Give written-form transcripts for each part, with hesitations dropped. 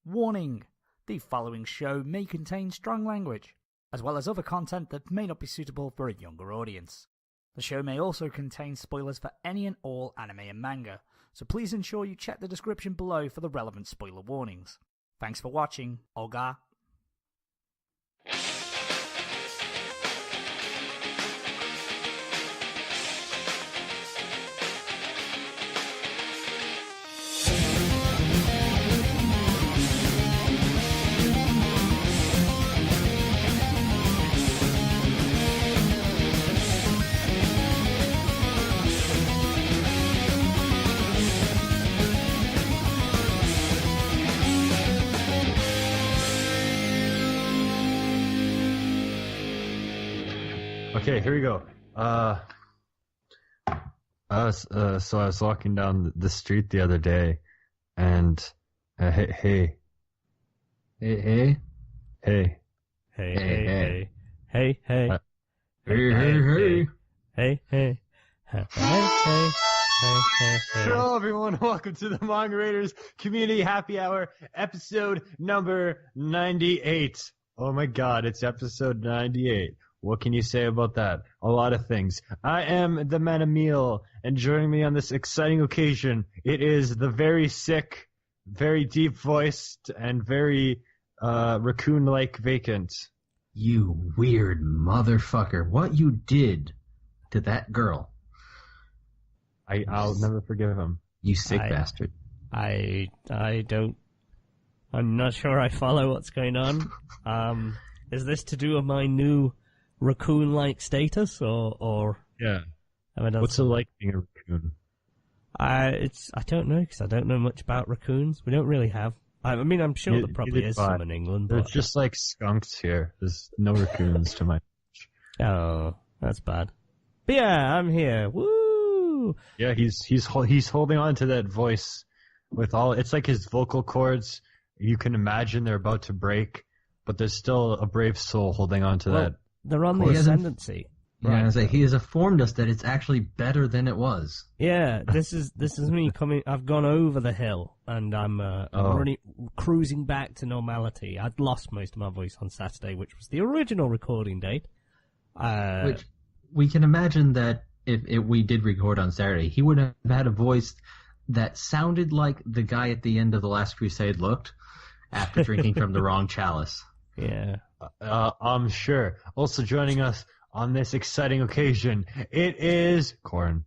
Warning! The following show may contain strong language, as well as other content that may not be suitable for a younger audience. The show may also contain spoilers for any and all anime and manga, so please ensure you check the description below for the relevant spoiler warnings. Thanks for watching. Olga. Okay, here we go. So I was walking down the street the other day, and hey. Hello, everyone. Welcome to the Manga Raiders Community Happy Hour, episode number 98. Oh my God, it's episode 98. What can you say about that? A lot of things. I am the Manimals, and joining me on this exciting occasion, it is the very sick, very deep-voiced, and very raccoon-like Vacant. You weird motherfucker. What you did to that girl. I'll never forgive him. You sick bastard. I'm not sure I follow what's going on. Is this to do with my new raccoon-like status, or yeah? What's it like being a raccoon? I don't know, because I don't know much about raccoons. We don't really have. I mean, I'm sure there probably is some in England. There's but just like skunks here. There's no raccoons to my. Oh, that's bad. But yeah, I'm here. Woo! Yeah, he's holding on to that voice with all. It's like his vocal cords. You can imagine they're about to break, but there's still a brave soul holding on to that. They're on the ascendancy. Yeah, right. He has informed us that it's actually better than it was. Yeah, this is me coming. I've gone over the hill, and I'm already cruising back to normality. I'd lost most of my voice on Saturday, which was the original recording date. Which we can imagine that if we did record on Saturday, he would have had a voice that sounded like the guy at the end of The Last Crusade looked after drinking from the wrong chalice. Yeah. I'm sure. Also joining us on this exciting occasion, it is Coryn.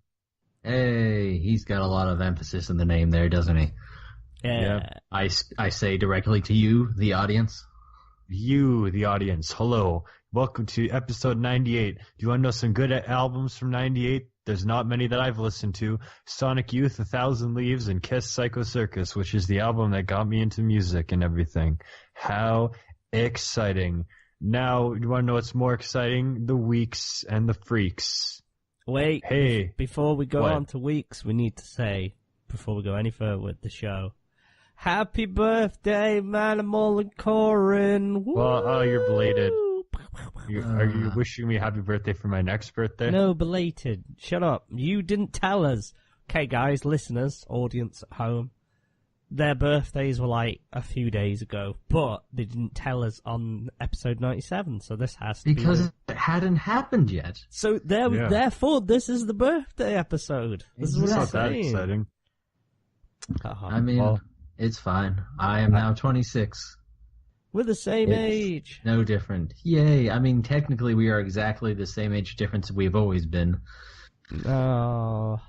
Hey, he's got a lot of emphasis in the name there, doesn't he? Yeah. I say directly to you, the audience. You, the audience. Hello. Welcome to episode 98. Do you want to know some good albums from 98? There's not many that I've listened to. Sonic Youth, 1,000 Leaves, and Kiss Psycho Circus, which is the album that got me into music and everything. How exciting. Now, you want to know what's more exciting? The weeks and the freaks. Wait. Hey. Before we go on to weeks, we need to say, before we go any further with the show, happy birthday, Manimal and Coryn. Woo! Well, you're belated. Are you wishing me happy birthday for my next birthday? No, belated. Shut up. You didn't tell us. Okay, guys, listeners, audience at home. Their birthdays were like a few days ago, but they didn't tell us on episode 97, so this has to because it hadn't happened yet. So therefore, this is the birthday episode. This is what I'm not that saying. exciting. I mean, it's fine. I am now 26. We're the same age. No different. Yay. I mean, technically we are exactly the same age difference we've always been. Oh.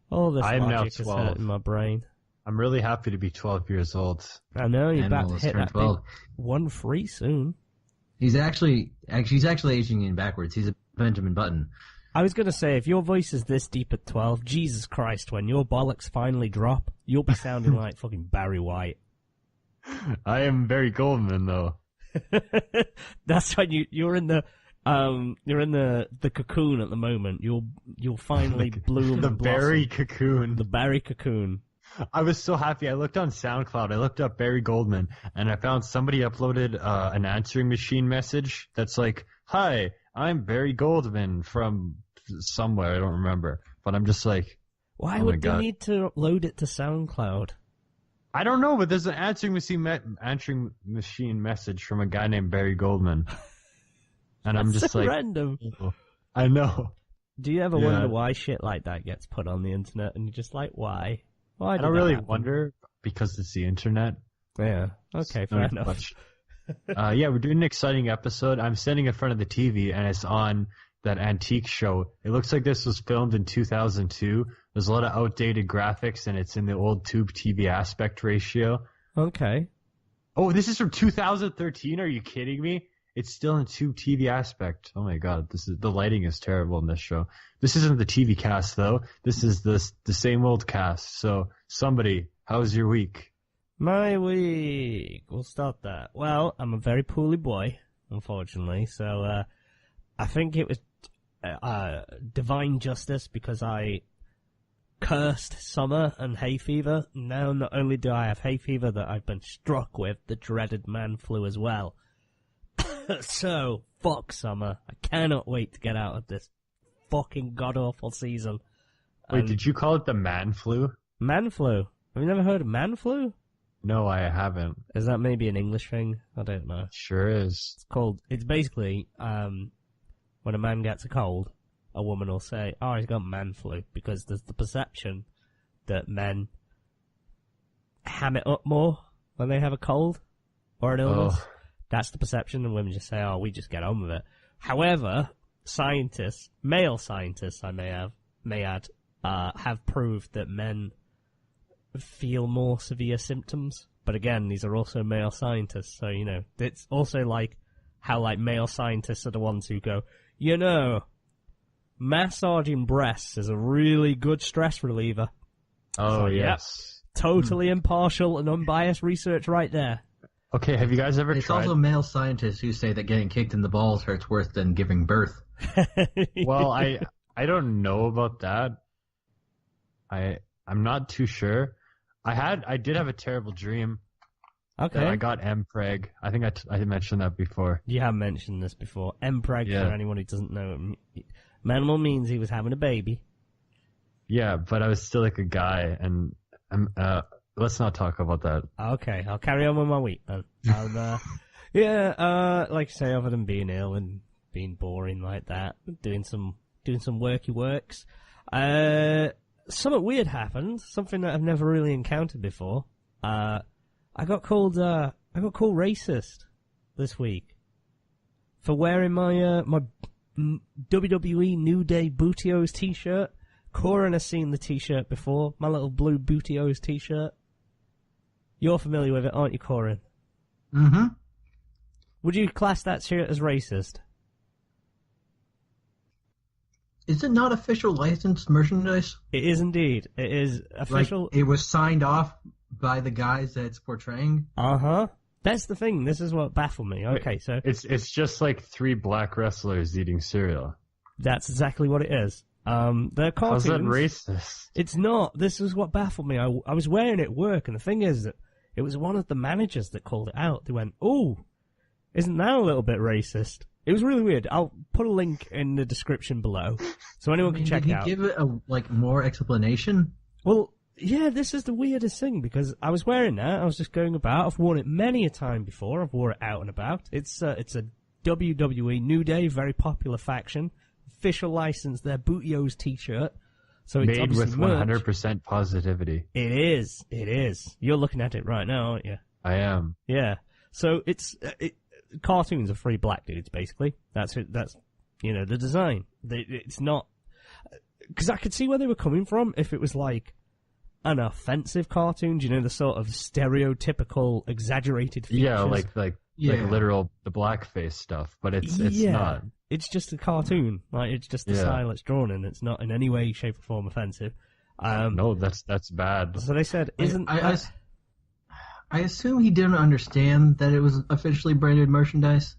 All this I am now logic is 12. hurting my brain. I'm really happy to be 12 years old. I know, you're about to hit that 12. big 1-3 soon. He's actually aging in backwards. He's a Benjamin Button. I was going to say, if your voice is this deep at 12, Jesus Christ, when your bollocks finally drop, you'll be sounding like fucking Barry White. I am Barry Goldman, though. That's when you're in the cocoon at the moment. You'll finally bloom. The and Barry blossom. cocoon. The Barry cocoon. I was so happy. I looked on SoundCloud. I looked up Barry Goldman, and I found somebody uploaded an answering machine message that's like, "Hi, I'm Barry Goldman from somewhere. I don't remember." But I'm just like, why oh would my they God. need to upload it to SoundCloud? I don't know, but there's an answering machine message from a guy named Barry Goldman. And I'm just so like... random. Oh, I know. Do you ever wonder why shit like that gets put on the internet and you're just like, why? Why I did don't that really happen? wonder because it's the internet. Yeah. Okay, fair enough. Yeah, we're doing an exciting episode. I'm standing in front of the TV and it's on that antique show. It looks like this was filmed in 2002. There's a lot of outdated graphics and it's in the old tube TV aspect ratio. Okay. Oh, this is from 2013? Are you kidding me? It's still in tube TV aspect. Oh my god, the lighting is terrible in this show. This isn't the TV cast though. This is the same old cast. So somebody, how's your week? My week. We'll start that. Well, I'm a very poorly boy, unfortunately. So I think it was divine justice because I cursed summer and hay fever. Now not only do I have hay fever, that I've been struck with the dreaded man flu as well. So, fuck summer. I cannot wait to get out of this fucking god-awful season. Wait, did you call it the man flu? Man flu? Have you never heard of man flu? No, I haven't. Is that maybe an English thing? I don't know. Sure is. It's basically, when a man gets a cold, a woman will say, oh, he's got man flu, because there's the perception that men ham it up more when they have a cold or an illness. Oh. That's the perception, and women just say, oh, we just get on with it. However, scientists, male scientists, I may add, have proved that men feel more severe symptoms. But again, these are also male scientists, so, you know, it's also like how, like, male scientists are the ones who go, you know, massaging breasts is a really good stress reliever. Oh, So, yes. Yep, totally impartial and unbiased research right there. Okay, have you guys ever It's tried... also male scientists who say that getting kicked in the balls hurts worse than giving birth. Well, I don't know about that. I'm not too sure. I did have a terrible dream. Okay. That I got mpreg. I think I mentioned that before. You have mentioned this before. Mpreg, Yeah. for anyone who doesn't know, Manimal means he was having a baby. Yeah, but I was still like a guy, and let's not talk about that. Okay, I'll carry on with my week then. Like I say, other than being ill and being boring like that, doing some worky works. Something weird happened, something that I've never really encountered before. I got called racist this week for wearing my my WWE New Day Bootios t-shirt. Coryn has seen the t-shirt before, my little blue Bootios t-shirt. You're familiar with it, aren't you, Coryn? Mm-hmm. Would you class that shirt as racist? Is it not official licensed merchandise? It is indeed. It is official. Like, it was signed off by the guys that it's portraying? Uh-huh. That's the thing. This is what baffled me. Okay, so... It's just like 3 black wrestlers eating cereal. That's exactly what it is. They're cartoons. How's that racist? It's not. This is what baffled me. I was wearing it at work, and the thing is that it was one of the managers that called it out. They went, "Oh, isn't that a little bit racist?" It was really weird. I'll put a link in the description below, so anyone can check it out. Did he give it a more explanation? Well, yeah, this is the weirdest thing, because I was wearing that. I was just going about. I've worn it many a time before. I've worn it out and about. It's a WWE New Day, very popular faction. Official license, their Bootios t-shirt. So it's made with merch. 100% positivity. It is. It is. You're looking at it right now, aren't you? I am. Yeah. So it's cartoons of 3 black dudes, basically. That's it. That's, you know, the design. It's not, because I could see where they were coming from if it was like an offensive cartoon. You know, the sort of stereotypical, exaggerated features. Yeah, like literal the blackface stuff, but it's not. It's just a cartoon. Like, it's just the style it's drawn in. It's not in any way, shape, or form offensive. No, that's bad. So they said, I assume he didn't understand that it was officially branded merchandise.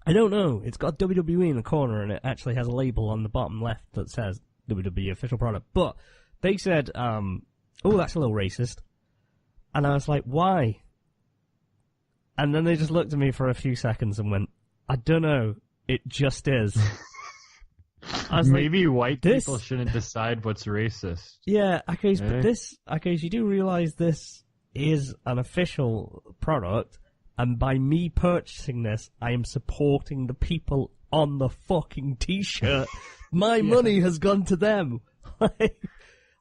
I don't know. It's got WWE in the corner, and it actually has a label on the bottom left that says WWE official product. But they said, oh, that's a little racist. And I was like, why? And then they just looked at me for a few seconds and went, I don't know. It just is. Maybe white people shouldn't decide what's racist. Yeah, okay, but this, you do realize this is an official product, and by me purchasing this, I am supporting the people on the fucking t-shirt. My money has gone to them. I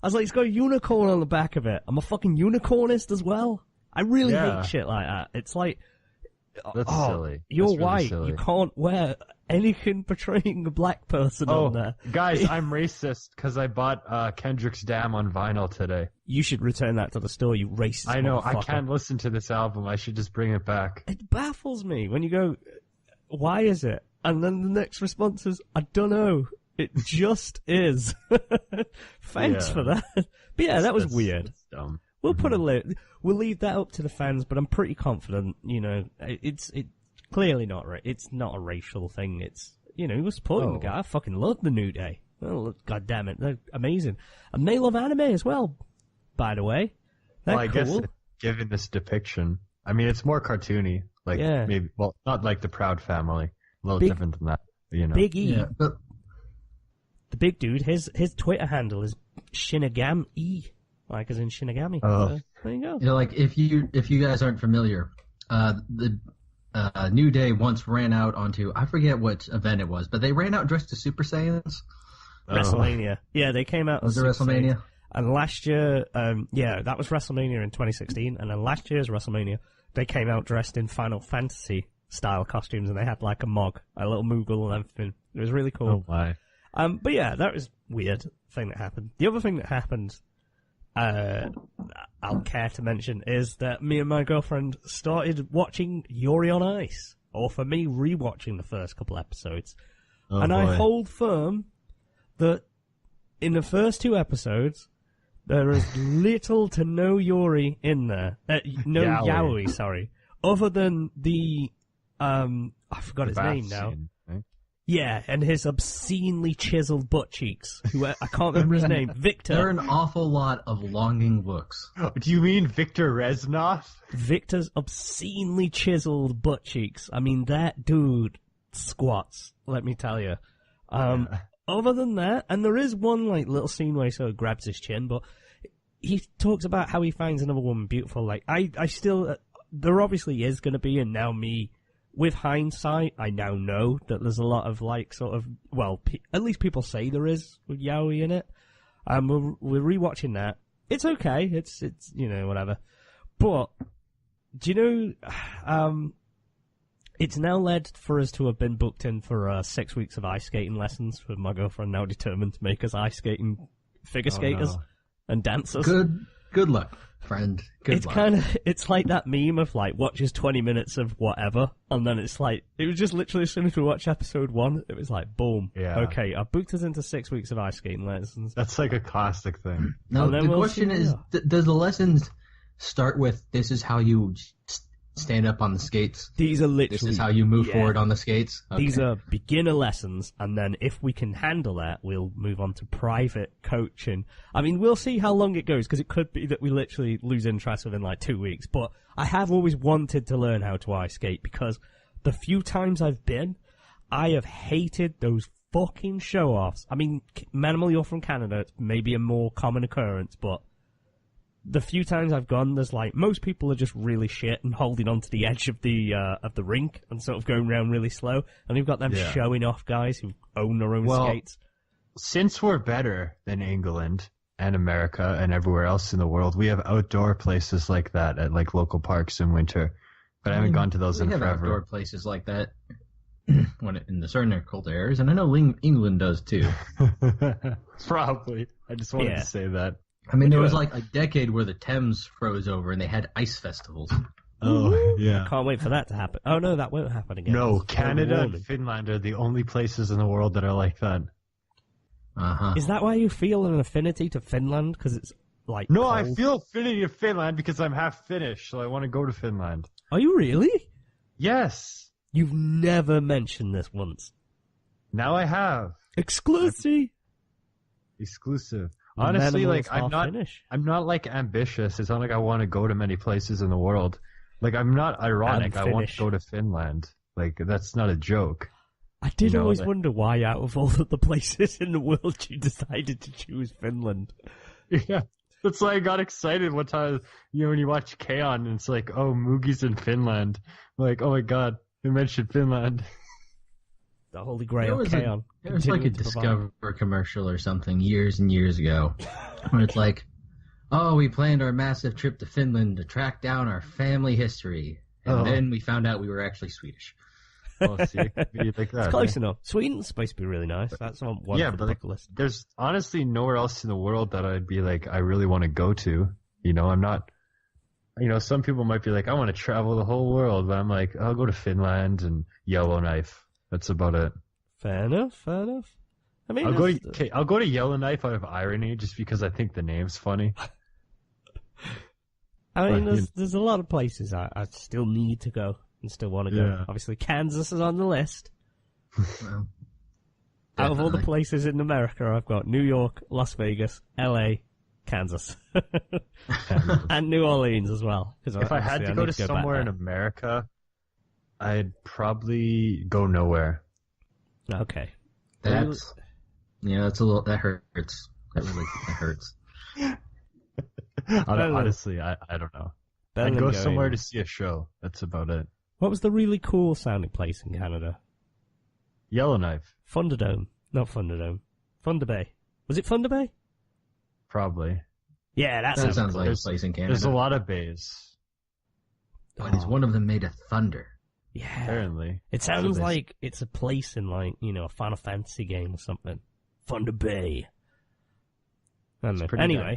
was like, it's got a unicorn on the back of it. I'm a fucking unicornist as well. I really hate shit like that. It's like, That's silly. You're That's really white. silly. You can't wear anything portraying a black person on there. Guys, I'm racist because I bought Kendrick's Damn on vinyl today. You should return that to the store, you racist I know. I motherfucker. can't listen to this album. I should just bring it back. It baffles me when you go, why is it? And then the next response is, I don't know. It just is. Thanks for that. But yeah, that was weird. That's dumb. We'll put we'll leave that up to the fans, but I'm pretty confident, you know, it's clearly not it's not a racial thing. It's, you know, we're supporting the guy. I fucking love the New Day. Oh, God damn it. They're amazing. And they love anime as well, by the way. They're cool. Guess given this depiction, I mean, it's more cartoony. Like, maybe, well, not like the Proud Family. A little different than that, you know. Big E. Yeah, but the big dude, his Twitter handle is Shinigami, like as in Shinigami. Oh. So, there you go. you know, like if you guys aren't familiar, the New Day once ran out onto, I forget what event it was, but they ran out dressed as Super Saiyans. WrestleMania. Yeah, they came out. Was it WrestleMania? And last year, that was WrestleMania in 2016, and then last year's WrestleMania, they came out dressed in Final Fantasy style costumes, and they had like a little Moogle and everything. It was really cool. Oh my. But yeah, that was weird thing that happened. The other thing that happened, I'll care to mention, is that me and my girlfriend started watching Yuri on Ice, or for me, rewatching the first couple episodes. Oh, and boy. I hold firm that in the first 2 efords, there is little to no Yuri in there. No Yaoi, sorry. Other than the, I forgot his name now. Scene, right? Yeah, and his obscenely chiseled butt cheeks. I can't remember his name. Victor. There are an awful lot of longing looks. Do you mean Victor Reznov? Victor's obscenely chiseled butt cheeks. I mean, that dude squats, let me tell you. Other than that, and there is one like little scene where he sort of grabs his chin, but he talks about how he finds another woman beautiful. Like, I still, there obviously is going to be, and now me, with hindsight, I now know that there's a lot of like sort of, well, at least people say there is with yaoi in it. We're rewatching that. It's okay. It's you know, whatever. But do you know? It's now led for us to have been booked in for 6 weeks of ice skating lessons. With my girlfriend now determined to make us ice skating figure skaters and dancers. Good luck, friend. Good luck. It's like that meme of like, watch us 20 minutes of whatever, and then it's like, it was just literally as soon as we watched episode 1, it was like, boom. Yeah. Okay, I've booked us into 6 weeks of ice skating lessons. That's like a classic thing. Now, the we'll question is, does the lessons start with, this is how you stand up on the skates? These are literally... This is how you move forward on the skates? Okay. These are beginner lessons, and then if we can handle that, we'll move on to private coaching. I mean, we'll see how long it goes, because it could be that we literally lose interest within like 2 weeks, but I have always wanted to learn how to ice skate, because the few times I've been, I have hated those fucking show-offs. I mean, Manimal, you're from Canada, it's maybe a more common occurrence, but the few times I've gone, there's like, most people are just really shit and holding onto the edge of the rink and sort of going around really slow. And you've got them showing off guys who own their own skates. Since we're better than England and America and everywhere else in the world, we have outdoor places like that at like local parks in winter. But I haven't gone to those in forever. We have outdoor places like that in the certain cold areas, and I know England does too. Probably. I just wanted to say that. I mean, there was like a decade where the Thames froze over and they had ice festivals. Oh, yeah. I can't wait for that to happen. Oh, no, that won't happen again. No, Canada and Finland are the only places in the world that are like that. Uh-huh. Is that why you feel an affinity to Finland? Because it's like No, cold? I feel affinity to Finland because I'm half Finnish, so I want to go to Finland. Are you really? Yes. You've never mentioned this once. Now I have. Exclusive. Honestly, like I'm not like ambitious. It's not like I want to go to many places in the world. Like I'm not ironic. I want to go to Finland. Like that's not a joke. I did always wonder why, out of all of the places in the world, you decided to choose Finland. Yeah, That's why I got excited one time, when you watch K-On! And it's like, oh, Moogie's in Finland. I'm like, oh my god, they mentioned Finland. The Holy Grail, K-On! There was like a Discover commercial or something years and years ago where it's like, oh, we planned our massive trip to Finland to track down our family history. And then we found out we were actually Swedish. Oh, see, like that, it's close enough. Sweden's supposed to be really nice. That's one for the bucket list. There's honestly nowhere else in the world that I'd be like, I really want to go to. I'm not. Some people might be like, I want to travel the whole world, but I'm like, I'll go to Finland and Yellowknife. That's about it. Fair enough. I mean, I'll go to Yellowknife out of irony, just because I think the name's funny. I mean, there's a lot of places I still need to go. And still want to go. Yeah. Obviously, Kansas is on the list. Well, out of all the places in America, I've got New York, Las Vegas, LA, Kansas. And New Orleans as well. If I had to go to somewhere in America, I'd probably go nowhere. Okay. That's a little, that hurts. That hurts. Honestly, I don't know. I'd go somewhere to see a show. That's about it. What was the really cool sounding place in Canada? Yellowknife. Thunderdome. Not Thunderdome. Thunder Bay. Was it Thunder Bay? Probably. Yeah, that sounds cool. like a place in Canada. There's a lot of bays. But is one of them made of thunder? Yeah. Apparently. It sounds like it's a place in a Final Fantasy game or something. Thunder Bay. I don't know. Anyway.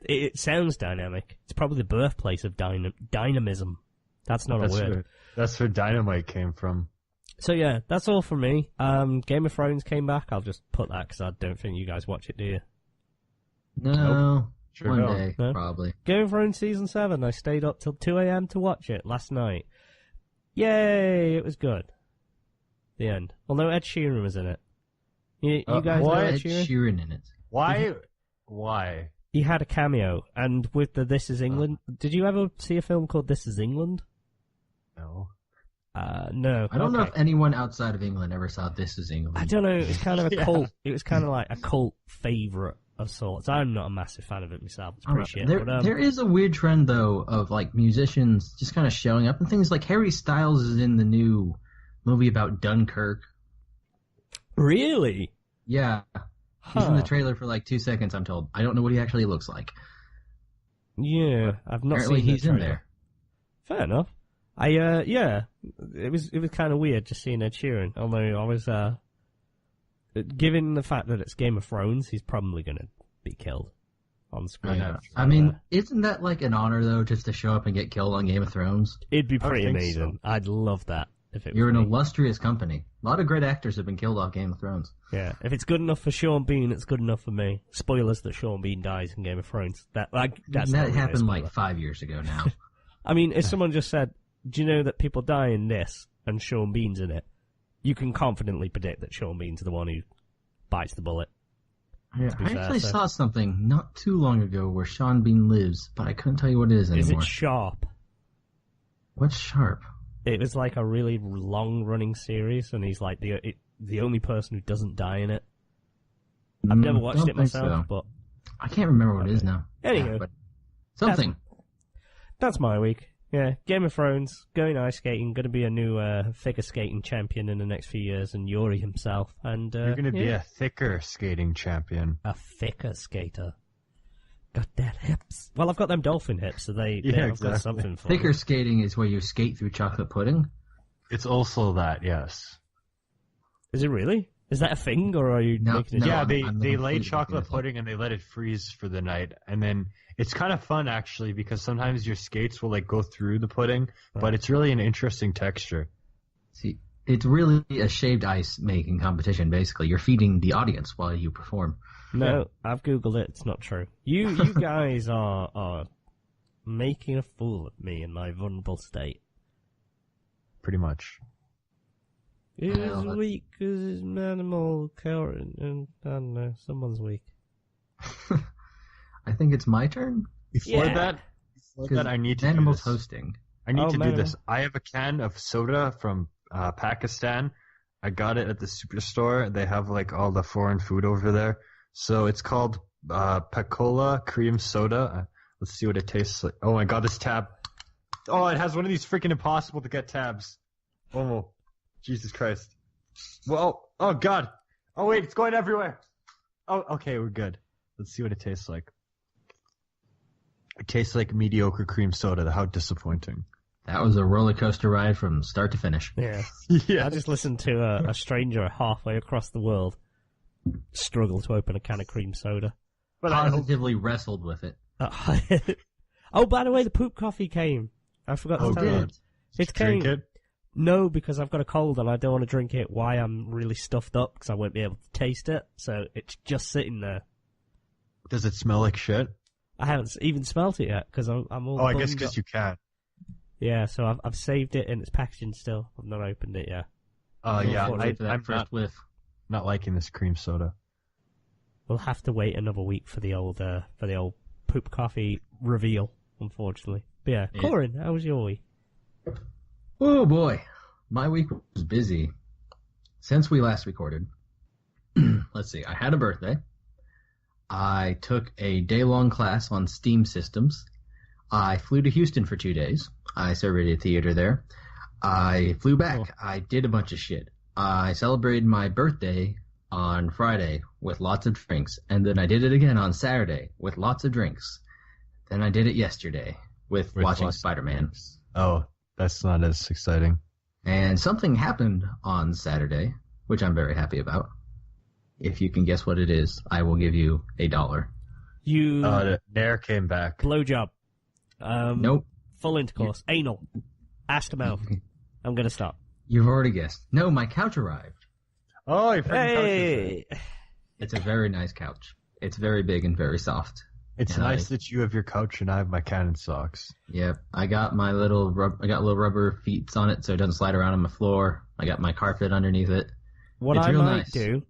It sounds dynamic. It's probably the birthplace of dynamism. That's not a word. That's where dynamite came from. So yeah, that's all from me. Game of Thrones came back. I'll just put that because I don't think you guys watch it, do you? No. Nope. Sure one don't. day, No? probably. Game of Thrones Season 7. I stayed up till 2 a.m. to watch it last night. Yay! It was good. The end. Although Ed Sheeran was in it. You guys know Ed Sheeran? Sheeran in it. Why? He had a cameo, and with the This Is England... Did you ever see a film called This Is England? No. No. I don't know if anyone outside of England ever saw This Is England. I don't know. It was kind of a cult. It was kind of like a cult favourite of sorts. I'm not a massive fan of it myself. It's pretty shit. There is a weird trend, though, of musicians just kind of showing up and things like Harry Styles is in the new movie about Dunkirk. Really? Yeah. He's in the trailer for 2 seconds, I'm told. I don't know what he actually looks like. Yeah, I've not Apparently seen he's in there. Fair enough. It was kind of weird just seeing Ed Sheeran. Although I was, given the fact that it's Game of Thrones, he's probably going to be killed on screen. I mean, isn't that an honor though, just to show up and get killed on Game of Thrones? It'd be pretty amazing. So. I'd love that. If it You're was an me. illustrious company. A lot of great actors have been killed off Game of Thrones. Yeah, if it's good enough for Sean Bean, it's good enough for me. Spoilers that Sean Bean dies in Game of Thrones. That happened 5 years ago now. I mean, if someone just said, "Do you know that people die in this?" and Sean Bean's in it, you can confidently predict that Sean Bean's the one who bites the bullet. Yeah, I actually saw something not too long ago where Sean Bean lives, but I couldn't tell you what it is anymore. Is it Sharp? What's Sharp? It was like a really long-running series, and he's like the only person who doesn't die in it. I've never watched it myself, but I can't remember what it is now. Anyway, but something. That's my week. Yeah, Game of Thrones, going ice skating, going to be a new figure skating champion in the next few years, and Yuri himself. And you're going to be a thicker skating champion. A thicker skater. Got that hips. Well, I've got them dolphin hips, so they've got something for Thicker me. skating is where you skate through chocolate pudding? It's also that, yes. Is it really? Is that a thing, or are you making it? Yeah, they lay chocolate pudding and they let it freeze for the night, and then it's kind of fun actually because sometimes your skates will go through the pudding, but it's really an interesting texture. See, it's really a shaved ice making competition. Basically, you're feeding the audience while you perform. No, I've googled it. It's not true. You guys are making a fool of me in my vulnerable state. Pretty much. It is weak because it's Manimal, Coryn, and I don't know, someone's weak. I think it's my turn. Before that, I need to Manimal's do this. hosting. I need to do this. I have a can of soda from Pakistan. I got it at the superstore. They have all the foreign food over there. So it's called Pacola cream soda. Let's see what it tastes like. Oh my god, this tab. Oh, it has one of these freaking impossible to get tabs. Oh, Jesus Christ. Well, oh god. Oh wait, it's going everywhere. Oh, okay, we're good. Let's see what it tastes like. It tastes like mediocre cream soda. How disappointing. That was a roller coaster ride from start to finish. Yeah. Yeah. I just listened to a stranger halfway across the world struggle to open a can of cream soda. But Positively wrestled with it. Oh, by the way, the poop coffee came. I forgot to tell you. It came. Drink it. No, because I've got a cold and I don't want to drink it while I'm really stuffed up because I won't be able to taste it. So it's just sitting there. Does it smell like shit? I haven't even smelt it yet because I'm all. Oh, I guess bummed because up. you can't. Yeah, so I've saved it in its packaging still. I've not opened it yet. Yeah, I'm I'm not liking this cream soda. We'll have to wait another week for the old poop coffee reveal, unfortunately. But yeah, Coryn, how was your week? Oh boy, my week was busy. Since we last recorded, let's see, I had a birthday. I took a day-long class on Steam systems. I flew to Houston for 2 days. I started a theater there. I flew back. Cool. I did a bunch of shit. I celebrated my birthday on Friday with lots of drinks, and then I did it again on Saturday with lots of drinks. Then I did it yesterday with watching Spider-Man. Oh, that's not as exciting. And something happened on Saturday, which I'm very happy about. If you can guess what it is, I will give you $1. You Nair came back. blowjob. Nope. Full intercourse. Anal. Ass to mouth. I'm gonna stop. You've already guessed. No, my couch arrived. Oh, you freaking Hey! It's a very nice couch. It's very big and very soft. It's And nice that you have your couch and I have my cannon socks. Yep. I got my little little rubber feet on it so it doesn't slide around on my floor. I got my carpet underneath it. What It's I real might nice. do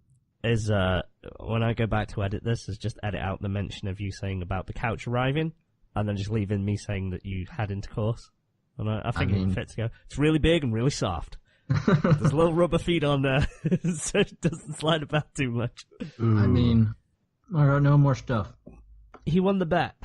is, when I go back to edit this, is just edit out the mention of you saying about the couch arriving, and then just leave in me saying that you had intercourse. And I think it would fit to go. It's really big and really soft. There's little rubber feet on there, so it doesn't slide about too much. Ooh. I mean, I don't know more stuff. He won the bet.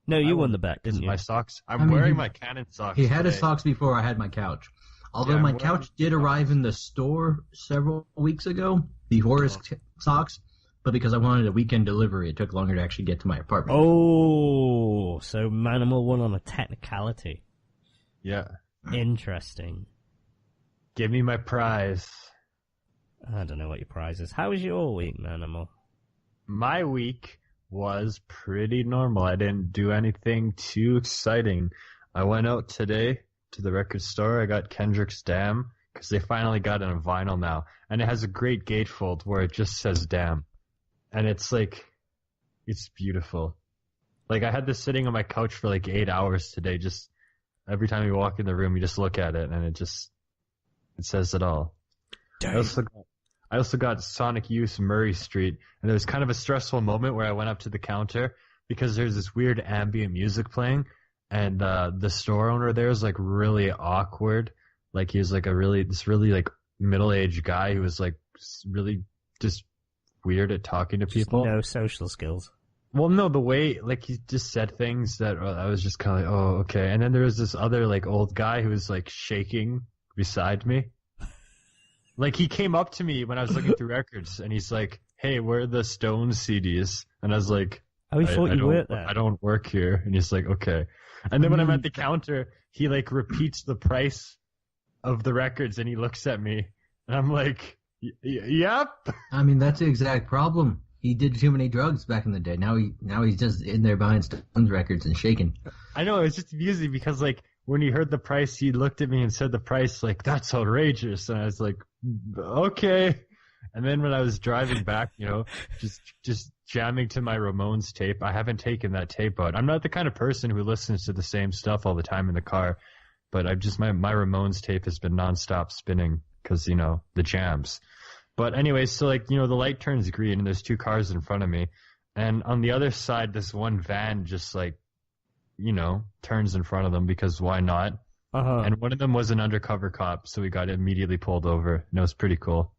No, you won the bet, didn't you? My socks. I mean, wearing he- my cannon socks. He had his today. socks before I had my couch. Although Yeah, my I'm couch did arrive in the store several weeks ago before his socks, but because I wanted a weekend delivery, it took longer to actually get to my apartment. Oh, so Manimal won on a technicality. Yeah. Interesting. Give me my prize. I don't know what your prize is. How was your week, Manimal? My week was pretty normal. I didn't do anything too exciting. I went out today to the record store. I got Kendrick's Damn because they finally got it on vinyl now. And it has a great gatefold where it just says Damn. And it's like, it's beautiful. Like I had this sitting on my couch for like 8 hours today. Just every time you walk in the room, you just look at it and it says it all. I also got Sonic Youth Murray Street, and there was kind of a stressful moment where I went up to the counter because there's this weird ambient music playing, and the store owner there is like really awkward. Like he was like this really like middle-aged guy who was like really just weird at talking to people. No social skills. Well, no, the way like he just said things that I was just kind of like, oh, okay. And then there was this other like old guy who was like shaking beside me. Like, he came up to me when I was looking through records, and he's like, hey, where are the Stones CDs? And I was like, Oh, he thought you worked there. I don't work here. And he's like, okay. And then when I'm at the counter, he, like, repeats the price of the records, and he looks at me, and I'm like, yep. I mean, that's the exact problem. He did too many drugs back in the day. Now he's just in there behind Stones records and shaking. I know, it's just amusing because, like, when he heard the price, he looked at me and said the price, like, that's outrageous. And I was like, okay. And then when I was driving back, you know, just jamming to my Ramones tape, I haven't taken that tape out. I'm not the kind of person who listens to the same stuff all the time in the car, but I've just, my Ramones tape has been nonstop spinning because, you know, the jams. But anyways, so like, you know, the light turns green and there's two cars in front of me. And on the other side, this one van just like, you know, turns in front of them because why not? Uh-huh. And one of them was an undercover cop, so we got immediately pulled over. And it was pretty cool.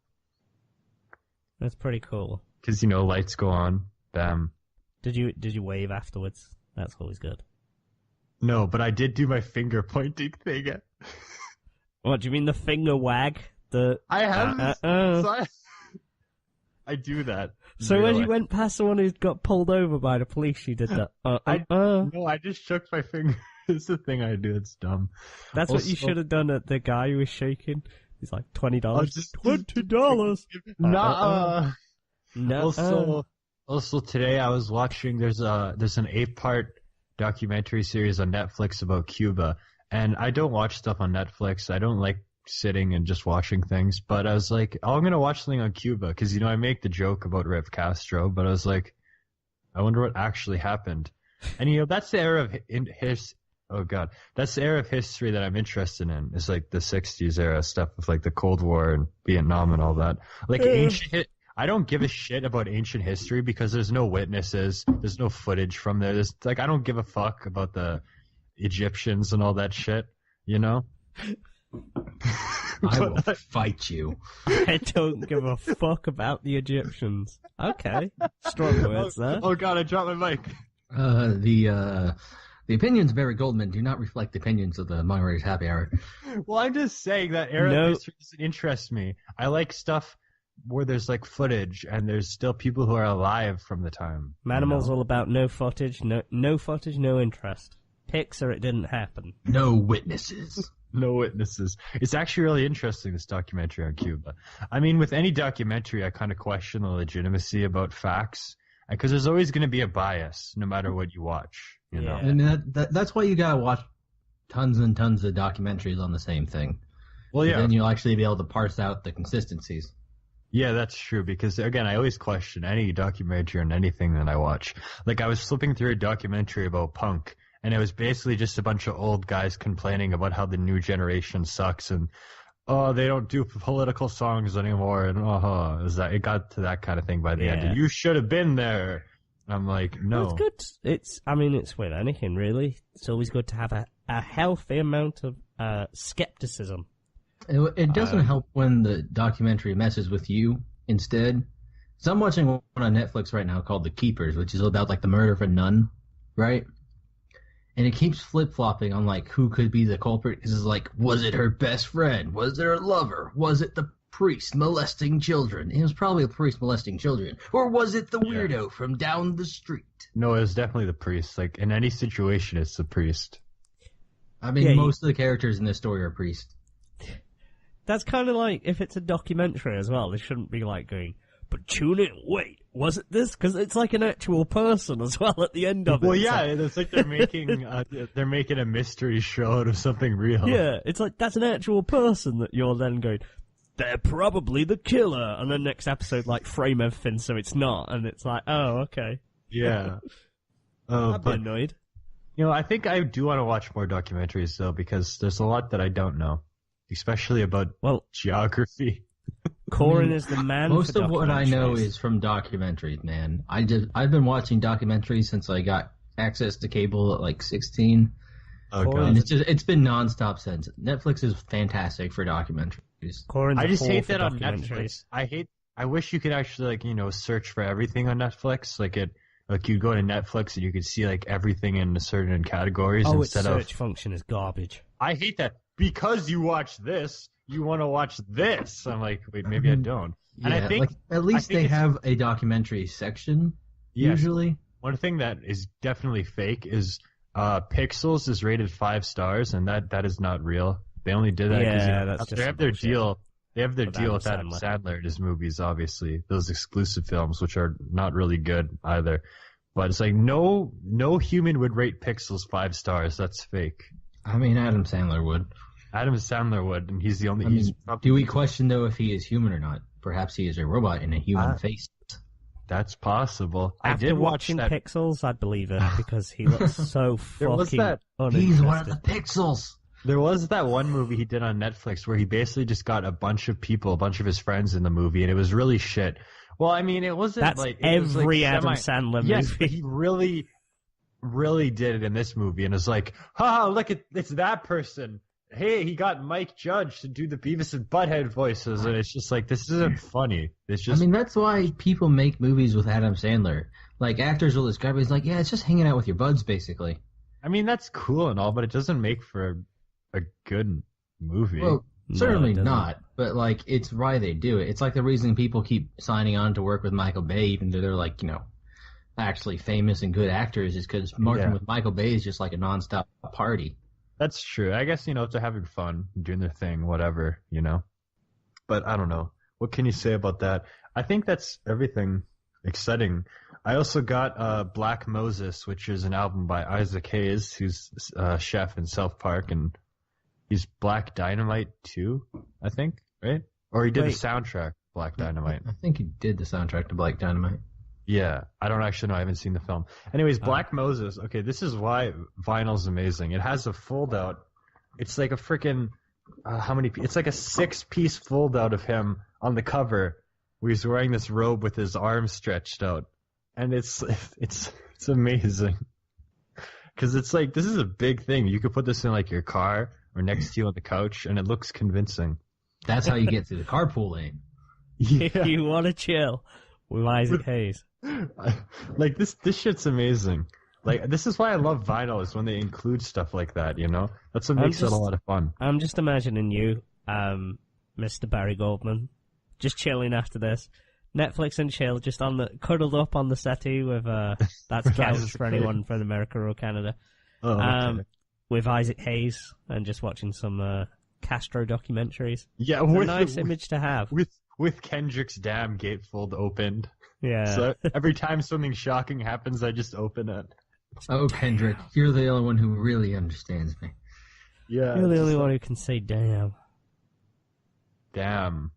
That's pretty cool. Because, you know, lights go on, bam. Did you wave afterwards? That's always good. No, but I did do my finger pointing thing. What do you mean, the finger wag? I have. I do that. So when you went past someone who got pulled over by the police, you did that. No, I just shook my finger. It's the thing I do. It's dumb. That's what you should have done at the guy who was shaking. He's like, $20. $20. No. Also today I was watching. There's an 8-part documentary series on Netflix about Cuba, and I don't watch stuff on Netflix. I don't like sitting and just watching things, but I was like, oh, I'm gonna watch something on Cuba because I make the joke about Rav Castro, but I was like, I wonder what actually happened. And that's the era of that's the era of history that I'm interested in. It's like the 60s era stuff with like the Cold War and Vietnam and all that. Like I don't give a shit about ancient history because there's no witnesses, there's no footage from there. There's I don't give a fuck about the Egyptians and all that shit, I will fight you. I don't give a fuck about the Egyptians. Okay. Strong words there. Oh god, I dropped my mic. The opinions of Barry Goldman do not reflect the opinions of the Manga Raiders Happy Hour. Well, I'm just saying that era of history doesn't interest me. I like stuff where there's like footage and there's still people who are alive from the time. Manimals all about no footage, no footage, no interest. Pics or it didn't happen. No witnesses. No witnesses. It's actually really interesting, this documentary on Cuba. I mean, with any documentary, I kind of question the legitimacy about facts, because there's always going to be a bias, no matter what you watch. You know? And that's why you gotta watch tons and tons of documentaries on the same thing. Well, yeah. Then you'll actually be able to parse out the consistencies. Yeah, that's true, because, again, I always question any documentary on anything that I watch. Like, I was flipping through a documentary about punk, and it was basically just a bunch of old guys complaining about how the new generation sucks and, oh, they don't do political songs anymore, and it got to that kind of thing by the end. You should have been there. I'm like, no. Well, it's good. It's with anything, really. It's always good to have a healthy amount of skepticism. It doesn't help when the documentary messes with you instead. So I'm watching one on Netflix right now called The Keepers, which is about like the murder of a nun, right? And it keeps flip-flopping on like who could be the culprit, because it's like, was it her best friend? Was it her lover? Was it the priest molesting children? It was probably the priest molesting children. Or was it the weirdo from down the street? No, it was definitely the priest. Like, in any situation, it's the priest. I mean, most of the characters in this story are priests. That's kind of like, if it's a documentary as well, they shouldn't be like going, but tune in, wait, was it this? Because it's like an actual person as well at the end of it. Well, yeah, it's like they're making a mystery show out of something real. Yeah, it's like, that's an actual person that you're then going, they're probably the killer, and then next episode, like, frame everything so it's not, and it's like, oh, okay. Yeah. I'd be annoyed. I think I do want to watch more documentaries, though, because there's a lot that I don't know, especially about geography. Coryn is the man. Most of what I know is from documentaries, man. I've been watching documentaries since I got access to cable at like 16. Oh god! And it's been nonstop since. Netflix is fantastic for documentaries. Coryn's I just hate that on Netflix. I wish you could actually search for everything on Netflix. Like you go to Netflix and you could see like everything in certain categories instead of search function is garbage. I hate that because you watch this. You want to watch this? I'm like, wait, maybe I don't. And I think at least they have a documentary section. Usually, one thing that is definitely fake is Pixels is rated 5 stars, and that is not real. They only did that because they have their deal. They have their deal with Adam Sandler in his movies, obviously. Those exclusive films, which are not really good either. But it's like no human would rate Pixels 5 stars. That's fake. I mean, Adam Sandler would. Adam Sandler would, and he's the only. Do we question though if he is human or not? Perhaps he is a robot in a human face. That's possible. After watching Pixels, I'd believe it because he looks so fucking uninterested. He's one of the Pixels. There was that one movie he did on Netflix where he basically just got a bunch of his friends in the movie, and it was really shit. Well, I mean, it wasn't That's every Adam Sandler movie. Yes, but he really, really did it in this movie, and it's like, look, it's that person. hey, he got Mike Judge to do the Beavis and Butthead voices, and it's just like, this isn't funny. It's just. I mean, that's why people make movies with Adam Sandler. Like, actors will describe it as like, yeah, it's just hanging out with your buds, basically. I mean, that's cool and all, but it doesn't make for a good movie. Well, certainly not, but like, it's why they do it. It's like the reason people keep signing on to work with Michael Bay, even though they're like, actually famous and good actors, is because working with Michael Bay is just like a nonstop party. That's true. I guess, if they're having fun, doing their thing, whatever, But I don't know. What can you say about that? I think that's everything exciting. I also got Black Moses, which is an album by Isaac Hayes, who's a chef in South Park, and he's Black Dynamite too, I think, right? Or he did the soundtrack, Black Dynamite. I think he did the soundtrack to Black Dynamite. Yeah, I don't actually know. I haven't seen the film. Anyways, Black Moses. Okay, this is why vinyl's amazing. It has a fold out. It's like a freaking it's like a 6-piece fold out of him on the cover, where he's wearing this robe with his arms stretched out, and it's amazing. Because it's like, this is a big thing. You could put this in like your car or next to you on the couch, and it looks convincing. That's how you get through the carpool lane. Yeah. You want to chill with Isaac Hayes. Like, this shit's amazing. Like, this is why I love vinyl, is when they include stuff like that, That's what makes it a lot of fun. I'm just imagining you, Mr. Barry Goldman, just chilling after this. Netflix and chill, just cuddled up on the settee with, that's counts for anyone from America or Canada. Oh, okay. With Isaac Hayes and just watching some, Castro documentaries. Yeah, it's a nice image to have. With Kendrick's Dam gatefold opened. Yeah. So every time something shocking happens, I just open it. Oh, Kendrick, you're the only one who really understands me. Yeah. You're the only one who can say damn. Damn.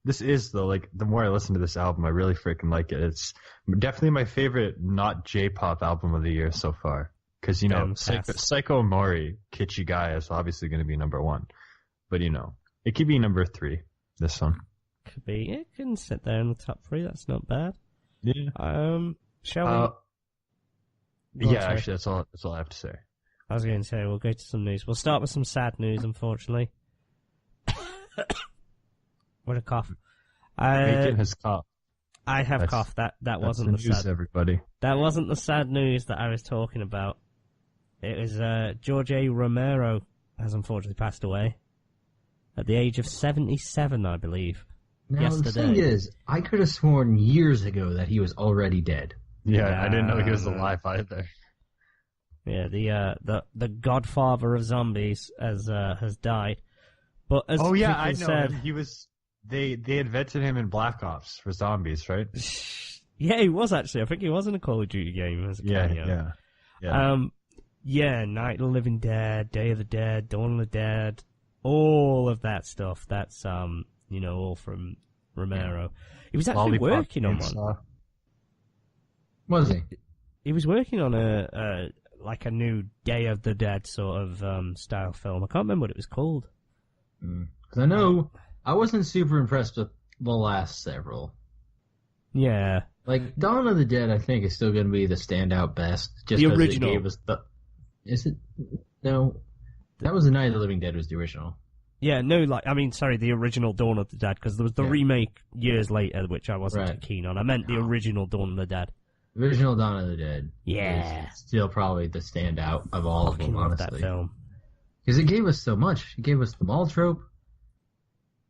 This is, though, like, the more I listen to this album, I really freaking like it. It's definitely my favorite not J-pop album of the year so far. Because, Psycho Mori, Kitschy Guy, is obviously going to be number 1. But, it could be number 3, this one. Could be. It can sit there in the top 3. That's not bad. Yeah. Shall we? Yeah, actually, that's all I have to say. I was going to say, we'll go to some news. We'll start with some sad news, unfortunately. What a cough. Bacon has coughed. I have coughed. That wasn't the news, sad. Everybody. That wasn't the sad news that I was talking about. It was George A. Romero has unfortunately passed away at the age of 77, I believe. Now, yesterday. The thing is, I could have sworn years ago that he was already dead. Yeah, I didn't know he was alive either. Yeah, the godfather of zombies has died. But as I know said, him. He was they invented him in Black Ops for zombies, right? Yeah, he was actually. I think he was in a Call of Duty game as a cameo. Yeah. Night of the Living Dead, Day of the Dead, Dawn of the Dead, all of that stuff. That's all from Romero. He was actually working on one. Was he? He was working on a new Day of the Dead sort of style film. I can't remember what it was called. Because I know I wasn't super impressed with the last several. Yeah. Like, Dawn of the Dead, I think, is still going to be the standout best. Just the original. It gave us Is it? No. That was the Night of the Living Dead was the original. Yeah, no, the original Dawn of the Dead, because there was the remake years later, which I wasn't too keen on. I meant the original Dawn of the Dead. The original Dawn of the Dead. Yeah. Is still probably the standout of all of them, honestly. That film. Because it gave us so much. It gave us the mall trope.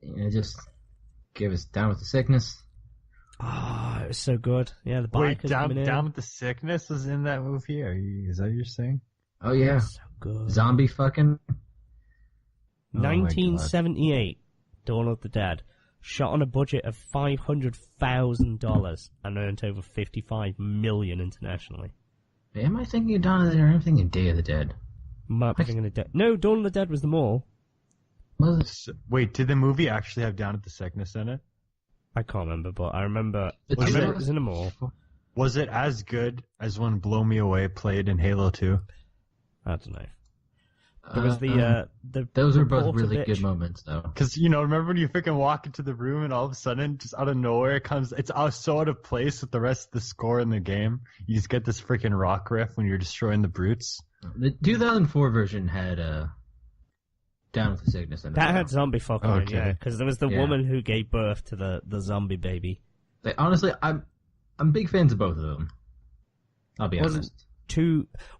And it just gave us Down with the Sickness. Oh, it was so good. Yeah, the bikers Down with the Sickness was in that movie? Is that what you're saying? Oh, yeah. So good. Zombie fucking. 1978, Dawn of the Dead. Shot on a budget of $500,000 and earned over $55 million internationally. Am I thinking of Dawn of the Dead or am I thinking Day of the Dead? Might be thinking of No, Dawn of the Dead was the mall. Wait, did the movie actually have Down with the Sickness in it? I can't remember, but I rember it was in a mall. Was it as good as when Blow Me Away played in Halo 2? I don't know. There was the those are both really good moments, though. Because, remember when you freaking walk into the room and all of a sudden, just out of nowhere, it's so out of place with the rest of the score in the game. You just get this freaking rock riff when you're destroying the brutes. The 2004 version had Down with the Sickness. And That had zombie fucking in, Okay. yeah, because there was the woman who gave birth to the zombie baby. Like, honestly, I'm big fans of both of them. I'll be honest.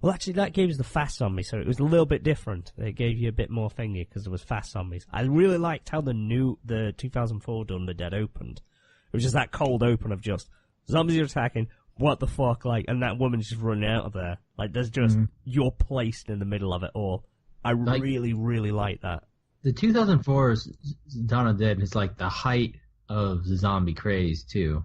Well, actually, that gave us the fast zombies, so it was a little bit different. It gave you a bit more thingy because there was fast zombies. I really liked how the 2004 Dawn of the Dead opened. It was just that cold open of just zombies are attacking. What the fuck, like, and that woman's just running out of there. Like, there's just you're placed in the middle of it all. I really, really like that. The 2004's Dawn of the Dead is like the height of the zombie craze too.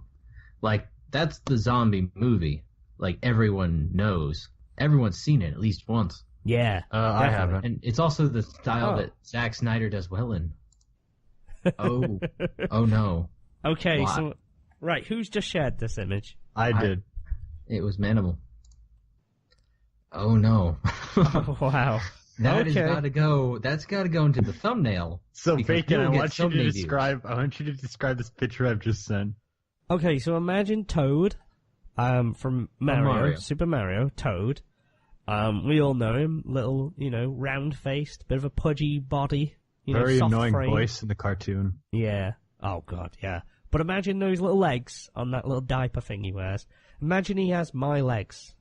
Like, that's the zombie movie. Like, everyone knows. Everyone's seen it at least once. Yeah. I haven't. And it's also the style that Zack Snyder does well in. Oh no. Okay, Why? so, right, who's just shared this image? I did. It was Manimal. Oh no. Oh, wow. That has Okay. got to go. That's got to go into the thumbnail. So because Vacant, I you'll get want so you to many describe. I want you to describe this picture I've just sent. Okay, so imagine Toad, from Mario. Super Mario, Toad. We all know him, little, round-faced, bit of a pudgy body, Very soft annoying frame. voice in the cartoon. Yeah. Oh god, yeah. But imagine those little legs on that little diaper thing he wears. Imagine he has my legs,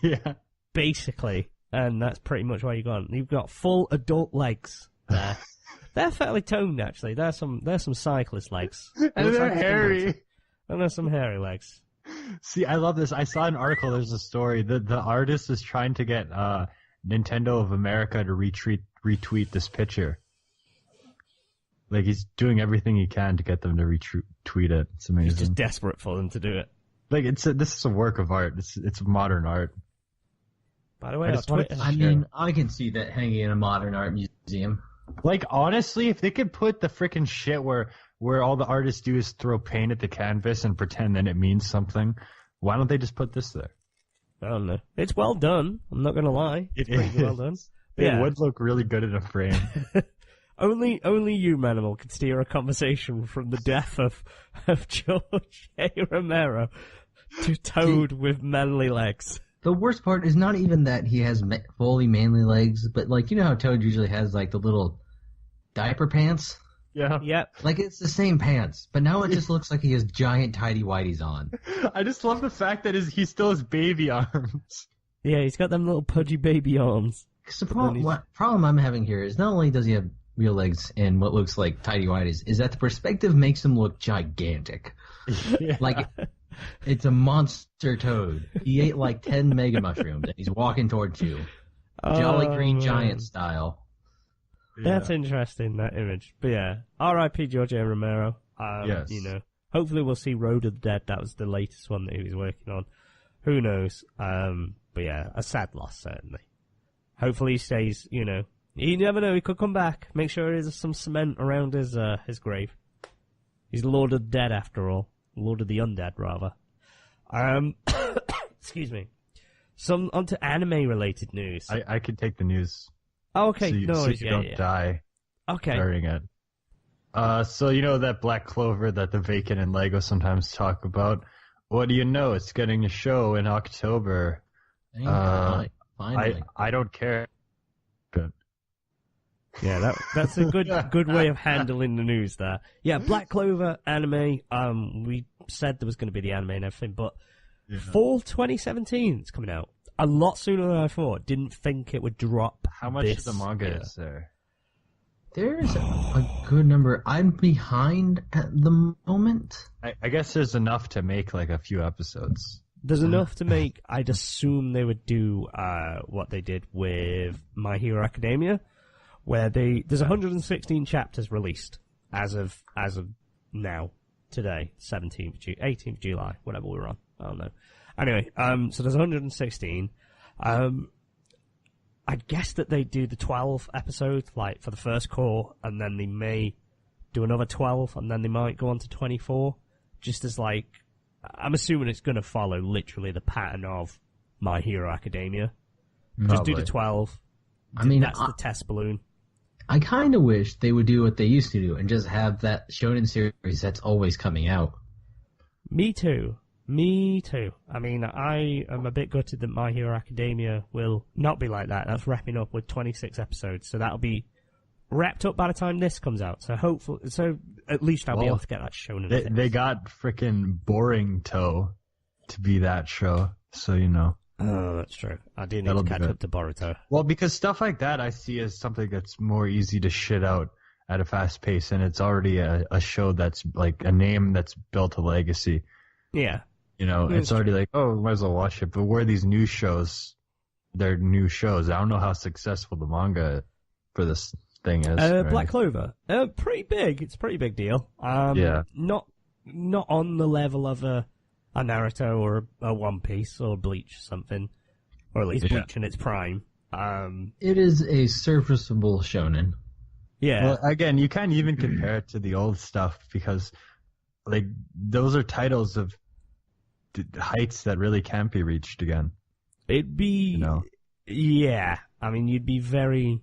Yeah. basically, and that's pretty much what you got. You've got full adult legs there. They're fairly toned, actually. They're some cyclist legs. And Looks they're like some hairy. legs. And there's some hairy legs. See, I love this. I saw an article. There's a story. The artist is trying to get Nintendo of America to retweet this picture. Like, he's doing everything he can to get them to retweet it. It's amazing. He's just desperate for them to do it. Like, this is a work of art. It's modern art. By the way, I on just wanted Twitter, to- I mean, I can see that hanging in a modern art museum. Like, honestly, if they could put the freaking shit where all the artists do is throw paint at the canvas and pretend that it means something, why don't they just put this there? I don't know. It's well done. I'm not gonna lie. It's pretty well done. It Yeah. would look really good in a frame. Only you, Manimal, could steer a conversation from the death of George A. Romero to Toad with manly legs. The worst part is not even that he has fully manly legs, but like, you know how Toad usually has like the little diaper pants? Yeah. Yep. Like, it's the same pants, but now it just looks like he has giant tidy whities on. I just love the fact that he still has baby arms. Yeah, he's got them little pudgy baby arms. 'Cause the problem I'm having here is not only does he have real legs and what looks like tidy whities, is that the perspective makes him look gigantic. Yeah. Like, it's a monster Toad. He ate like 10 mega mushrooms and he's walking towards you. Jolly Green Giant style. That's interesting, that image. But yeah, R.I.P. George A. Romero. Yes. Hopefully we'll see Road of the Dead. That was the latest one that he was working on. Who knows? But yeah, a sad loss, certainly. Hopefully he stays, you never know, he could come back. Make sure there's some cement around his grave. He's Lord of the Dead, after all. Lord of the Undead, rather. Excuse me. Onto anime-related news. I could take the news. Oh, okay, so you don't die Okay. during it. So you know that Black Clover that the Vacant and Lego sometimes talk about? What do you know? It's getting a show in October. Finally. I don't care. But Yeah, that's a good way of handling the news there. Yeah, Black Clover anime. We said there was going to be the anime and everything, but fall 2017 it's coming out. A lot sooner than I thought. Didn't think it would drop. how much this of the manga year. is there? There's a good number. I'm behind at the moment. I guess there's enough to make like a few episodes. There's enough to make. I'd assume they would do what they did with My Hero Academia, where there's 116 chapters released as of now, today, 18th July, whatever we're on. I don't know. Anyway, so there's 116. I guess that they do the 12 episodes, like, for the first core, and then they may do another 12, and then they might go on to 24, just as, like, I'm assuming it's going to follow literally the pattern of My Hero Academia. Just do the 12. I mean, that's the test balloon. I kind of wish they would do what they used to do and just have that Shonen series that's always coming out. Me too. I mean, I am a bit gutted that My Hero Academia will not be like that. That's wrapping up with 26 episodes, so that'll be wrapped up by the time this comes out. So at least I'll be able to get that shown. They got freaking Boring Toe to be that show, so you know. Oh, that's true. I do need to catch up to Boruto. Well, because stuff like that I see as something that's more easy to shit out at a fast pace, and it's already a show that's like a name that's built a legacy. Yeah. You know, it's already like, oh, might as well watch it. But where these new shows, they're new shows. I don't know how successful the manga for this thing is. Black Clover. Pretty big. It's a pretty big deal. Yeah. Not on the level of a Naruto or a One Piece or Bleach or something. Or at least Bleach in its prime. It is a serviceable shonen. Yeah. Well, again, you can't even compare it to the old stuff because, like, those are titles of heights that really can't be reached again. It'd be... You know? Yeah. I mean, you'd be very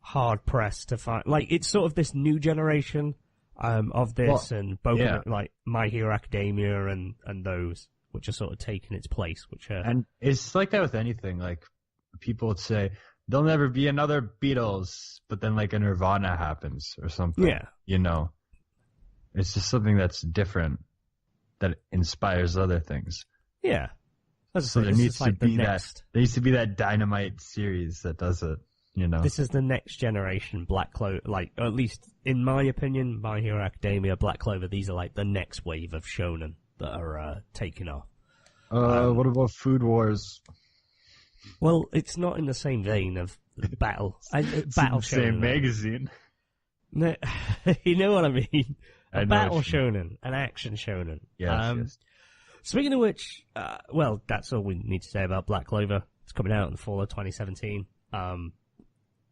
hard-pressed to find... Like, it's sort of this new generation of this and both like My Hero Academia and those, which are sort of taking its place, which are... And it's like that with anything. Like, people would say, there'll never be another Beatles, but then, like, a Nirvana happens or something. Yeah. You know? It's just something that's different that inspires other things. Yeah. So there needs to be that Dynamite series that does it, you know? This is the next generation Black Clover, like, at least in my opinion, My Hero Academia, Black Clover, these are like the next wave of shonen that are taking off. What about Food Wars? Well, it's not in the same vein of battle. Battle shonen. Same magazine. No, you know what I mean? A battle shonen, shonen, an action shonen. Yes. Speaking of which, well, that's all we need to say about Black Clover. It's coming out in the fall of 2017.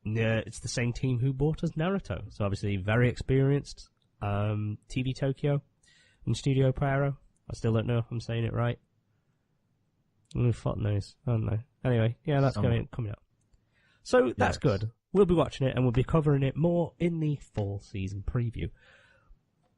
It's the same team who bought us Naruto, so obviously very experienced. TV Tokyo and Studio Pierrot. I still don't know if I'm saying it right. Fuck knows. I don't know. Anyway, yeah, that's coming up. So that's good. We'll be watching it and we'll be covering it more in the fall season preview.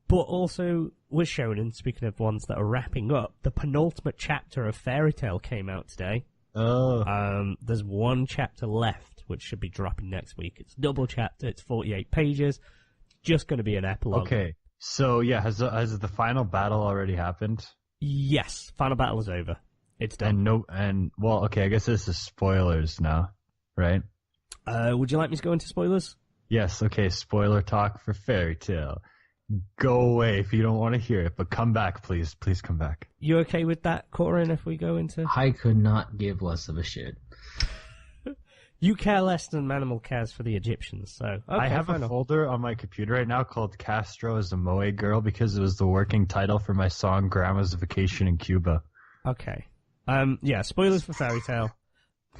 But also, with Shonen, speaking of ones that are wrapping up, the penultimate chapter of Fairy Tail came out today. Oh. There's one chapter left, which should be dropping next week. It's a double chapter, it's 48 pages, just going to be an epilogue. Okay, so yeah, has the final battle already happened? Yes, final battle is over. It's done. Okay, I guess this is spoilers now, right? Would you like me to go into spoilers? Yes, okay, spoiler talk for Fairy Tail. Go away if you don't want to hear it, but come back, please. Please come back. You okay with that, Coryn, if we go into... I could not give less of a shit. You care less than Manimal cares for the Egyptians, so... Okay, I have a folder on my computer right now called Castro is a Moe Girl because it was the working title for my song Grandma's Vacation in Cuba. Okay. Yeah, spoilers for Fairy Tail.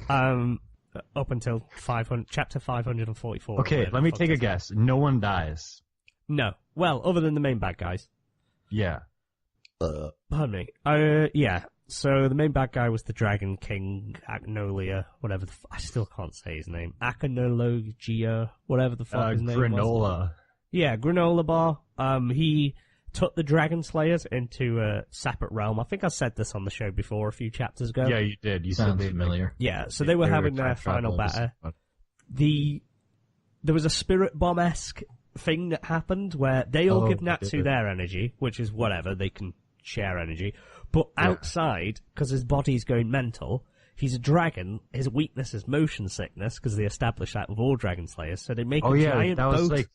Up until chapter 544. Okay, let me take a guess. No one dies. No. Well, other than the main bad guys. Yeah. Pardon me. Yeah. So the main bad guy was the Dragon King, Agnolia, whatever I still can't say his name. Achenologia, whatever the fuck his name was. Granola. Yeah, Granola Bar. He took the Dragon Slayers into a separate realm. I think I said this on the show before a few chapters ago. Yeah, you did. You Sounds said familiar. Yeah, so they were having their final battle. There was a spirit bomb-esque thing that happened where they all give Natsu their energy, which is whatever, they can share energy. But outside, because his body's going mental, he's a dragon, his weakness is motion sickness, because they established that with all Dragon Slayers, so they make a giant boat.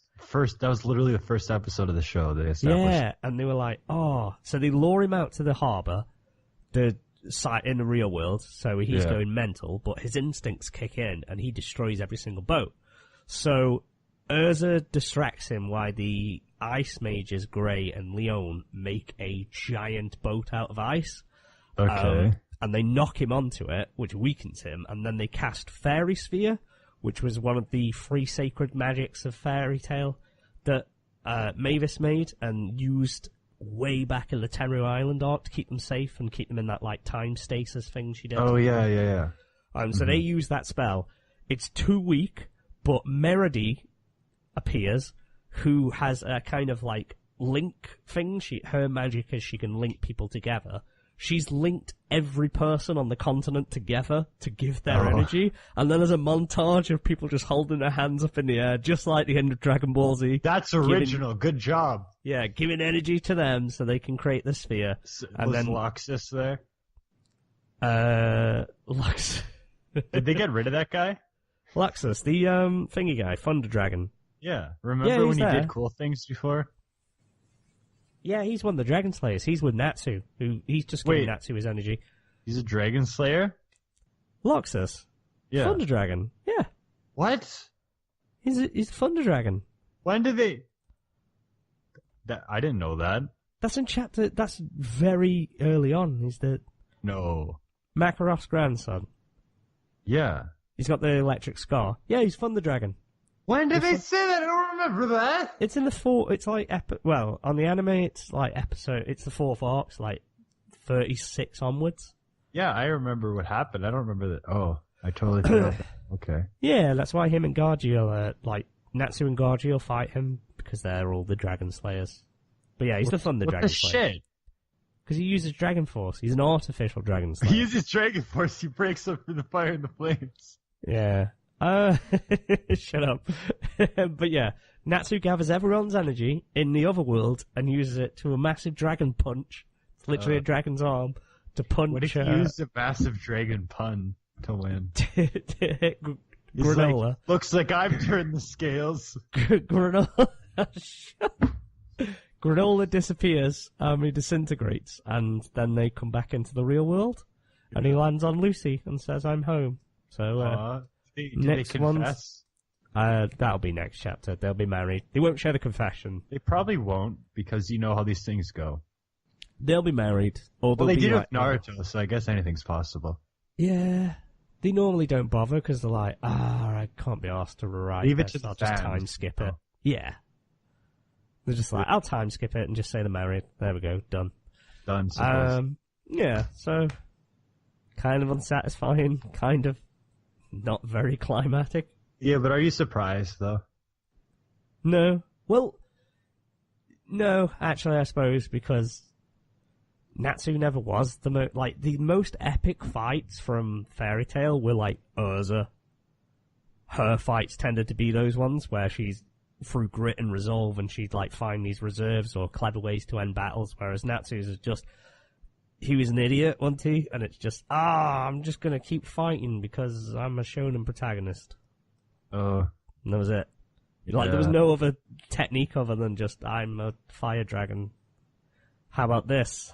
That was literally the first episode of the show they established. Yeah, and they were like, so they lure him out to the harbour, the site in the real world, so he's going mental, but his instincts kick in, and he destroys every single boat. So Urza distracts him while the ice mages Grey and Leon make a giant boat out of ice. Okay. And they knock him onto it, which weakens him, and then they cast Fairy Sphere, which was one of the 3 sacred magics of Fairy Tail that Mavis made and used way back in the Tenru Island arc to keep them safe and keep them in that like time stasis thing she did. Oh, yeah. So they use that spell. It's too weak, but Meredy appears, who has a kind of like link thing. Her magic is she can link people together. she's linked every person on the continent together to give their energy, and then there's a montage of people just holding their hands up in the air, just like the end of Dragon Ball Z. That's original. Good job. Yeah, giving energy to them so they can create the sphere. Was Loxus there? Lux. Did they get rid of that guy? Luxus, the thingy guy, Thunder Dragon. Yeah. Remember when he did cool things before? Yeah, he's one of the Dragon Slayers. He's with Natsu. He's just giving Natsu his energy. He's a Dragon Slayer? Luxus. Yeah. Thunder Dragon. Yeah. What? He's a Thunder Dragon. When did they... I didn't know that. That's in chapter... That's very early on. He's the... No. Makarov's grandson. Yeah. He's got the electric scar. Yeah, he's Thunder Dragon. When did they say that? I don't remember that. It's in the fourth... It's like... Well, on the anime, it's like episode... It's the fourth arc, like 36 onwards. Yeah, I remember what happened. I don't remember that. Oh, I totally forgot that. Okay. Yeah, that's why him and Gargiel, Natsu and Gargiel fight him, because they're all the Dragon Slayers. But yeah, he's the Thunder Dragon Slayer. What the shit? Because he uses Dragon Force. He's an artificial Dragon Slayer. He uses Dragon Force. He breaks up through the fire and the flames. Yeah. Shut up. But yeah, Natsu gathers everyone's energy in the other world and uses it to a massive dragon punch. It's literally a dragon's arm to punch. What if he used a massive dragon pun to win? Granola. Like, looks like I've turned the scales. Granola. Granola disappears, he disintegrates, and then they come back into the real world, and he lands on Lucy and says, I'm home. So, did next they confess? That'll be next chapter. They'll be married. They won't share the confession. They probably won't, because you know how these things go. They'll be married. Or well, they did like, with Naruto, so I guess anything's possible. Yeah. They normally don't bother, because they're like, I can't be asked to write Leave this. it to I'll the just fans. time skip it. Yeah. They're just like, I'll time skip it and just say they're married. There we go, done. Done, suppose. Yeah, so kind of unsatisfying, kind of not very climatic. Yeah, but are you surprised, though? No. Well, no, actually, I suppose, because Natsu never was the most epic fights from Fairy Tail were like Urza. Her fights tended to be those ones where she's through grit and resolve, and she'd like find these reserves or clever ways to end battles, whereas Natsu's is just, he was an idiot, wasn't he? And it's just, I'm just gonna keep fighting because I'm a shonen protagonist. Oh. And that was it. Like, there was no other technique other than just, I'm a fire dragon. How about this?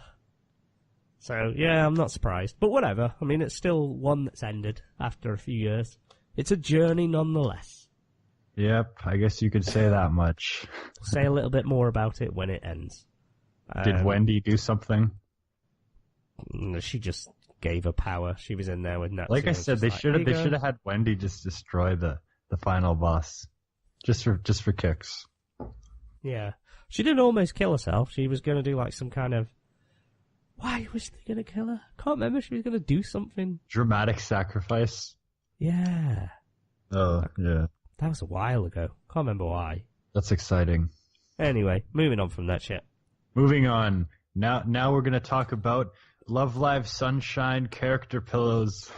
So, yeah, I'm not surprised. But whatever. I mean, it's still one that's ended after a few years. It's a journey nonetheless. Yep, I guess you could say that much. Say a little bit more about it when it ends. Did Wendy do something? She just gave her power. She was in there with Natsu. Like I said, they should have had Wendy just destroy the final boss, just for kicks. Yeah, she did almost kill herself. She was going to do like some kind of. Why was they going to kill her? Can't remember. She was going to do something. Dramatic sacrifice. Yeah. Oh yeah. That was a while ago. Can't remember why. That's exciting. Anyway, moving on from that shit. Moving on. Now we're gonna talk about Love Live Sunshine character pillows.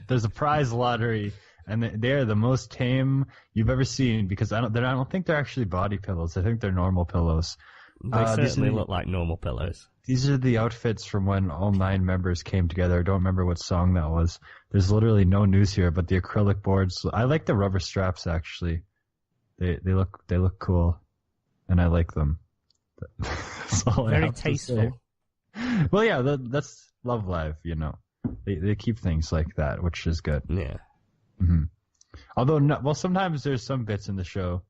There's a prize lottery, and they're the most tame you've ever seen because I don't think they're actually body pillows. I think they're normal pillows. They certainly look like normal pillows. These are the outfits from when all 9 members came together. I don't remember what song that was. There's literally no news here, but the acrylic boards. I like the rubber straps actually. They look cool, and I like them. That's all Very I have tasteful. To say. Well, yeah, that's Love Live. You know, they keep things like that, which is good. Yeah. Mm-hmm. Although, sometimes there's some bits in the show,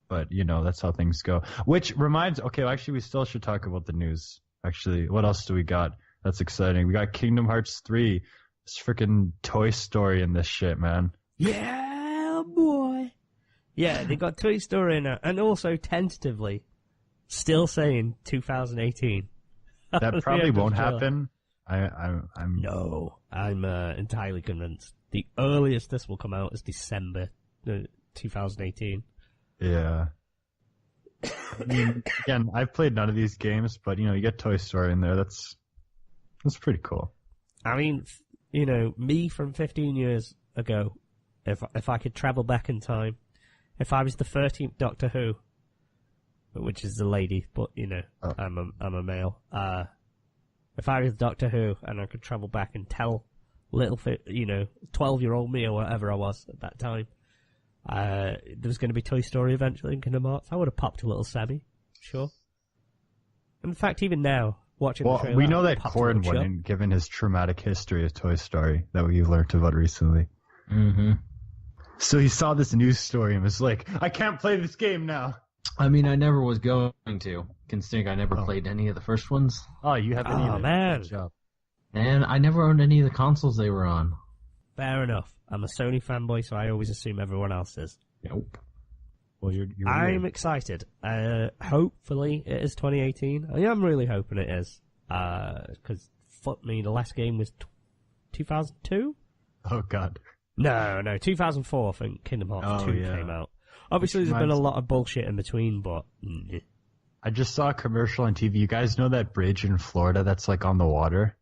but you know that's how things go. Which reminds. Okay, well, actually, we still should talk about the news. Actually, what else do we got? That's exciting. We got Kingdom Hearts 3. It's freaking Toy Story in this shit, man. Yeah, boy. Yeah, they got Toy Story in it, and also tentatively, still saying 2018. That probably won't happen. I'm entirely convinced. The earliest this will come out is December 2018. Yeah. I mean, again, I've played none of these games, but you know, you get Toy Story in there. That's That's pretty cool. I mean, me from 15 years ago, if I could travel back in time, if I was the 13th Doctor Who, which is the lady, but I'm a male. If I was Doctor Who and I could travel back and tell 12-year-old me or whatever I was at that time, there was going to be Toy Story eventually in Kingdom Hearts, I would have popped a little Sammy, sure. In fact, even now, watching the trailer, we know that Coryn wouldn't, given his traumatic history of Toy Story that we learned about recently. Mm-hmm. So he saw this news story and was like, I can't play this game now. I mean, I never was going to, considering I never played any of the first ones. Oh, you haven't either. Oh, man. Good job. And I never owned any of the consoles they were on. Fair enough. I'm a Sony fanboy, so I always assume everyone else is. Nope. Well, you're I'm excited. Hopefully it is 2018. I am really hoping it is. Because, fuck me, the last game was 2002? Oh, God. No, 2004, I think Kingdom Hearts 2 came out. Obviously, there's been a lot of bullshit in between, but... I just saw a commercial on TV. You guys know that bridge in Florida that's, like, on the water?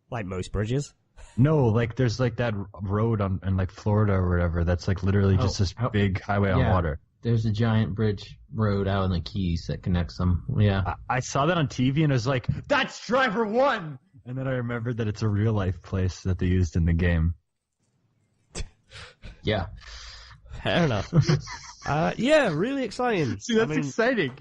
Like most bridges? No, like, there's, like, that road in, like, Florida or whatever that's, like, literally just this big highway on water. There's a giant bridge road out in the Keys that connects them. Yeah. I saw that on TV and I was like, that's Driver 1! And then I remembered that it's a real-life place that they used in the game. Yeah. Fair enough. Yeah, really exciting. See, that's exciting,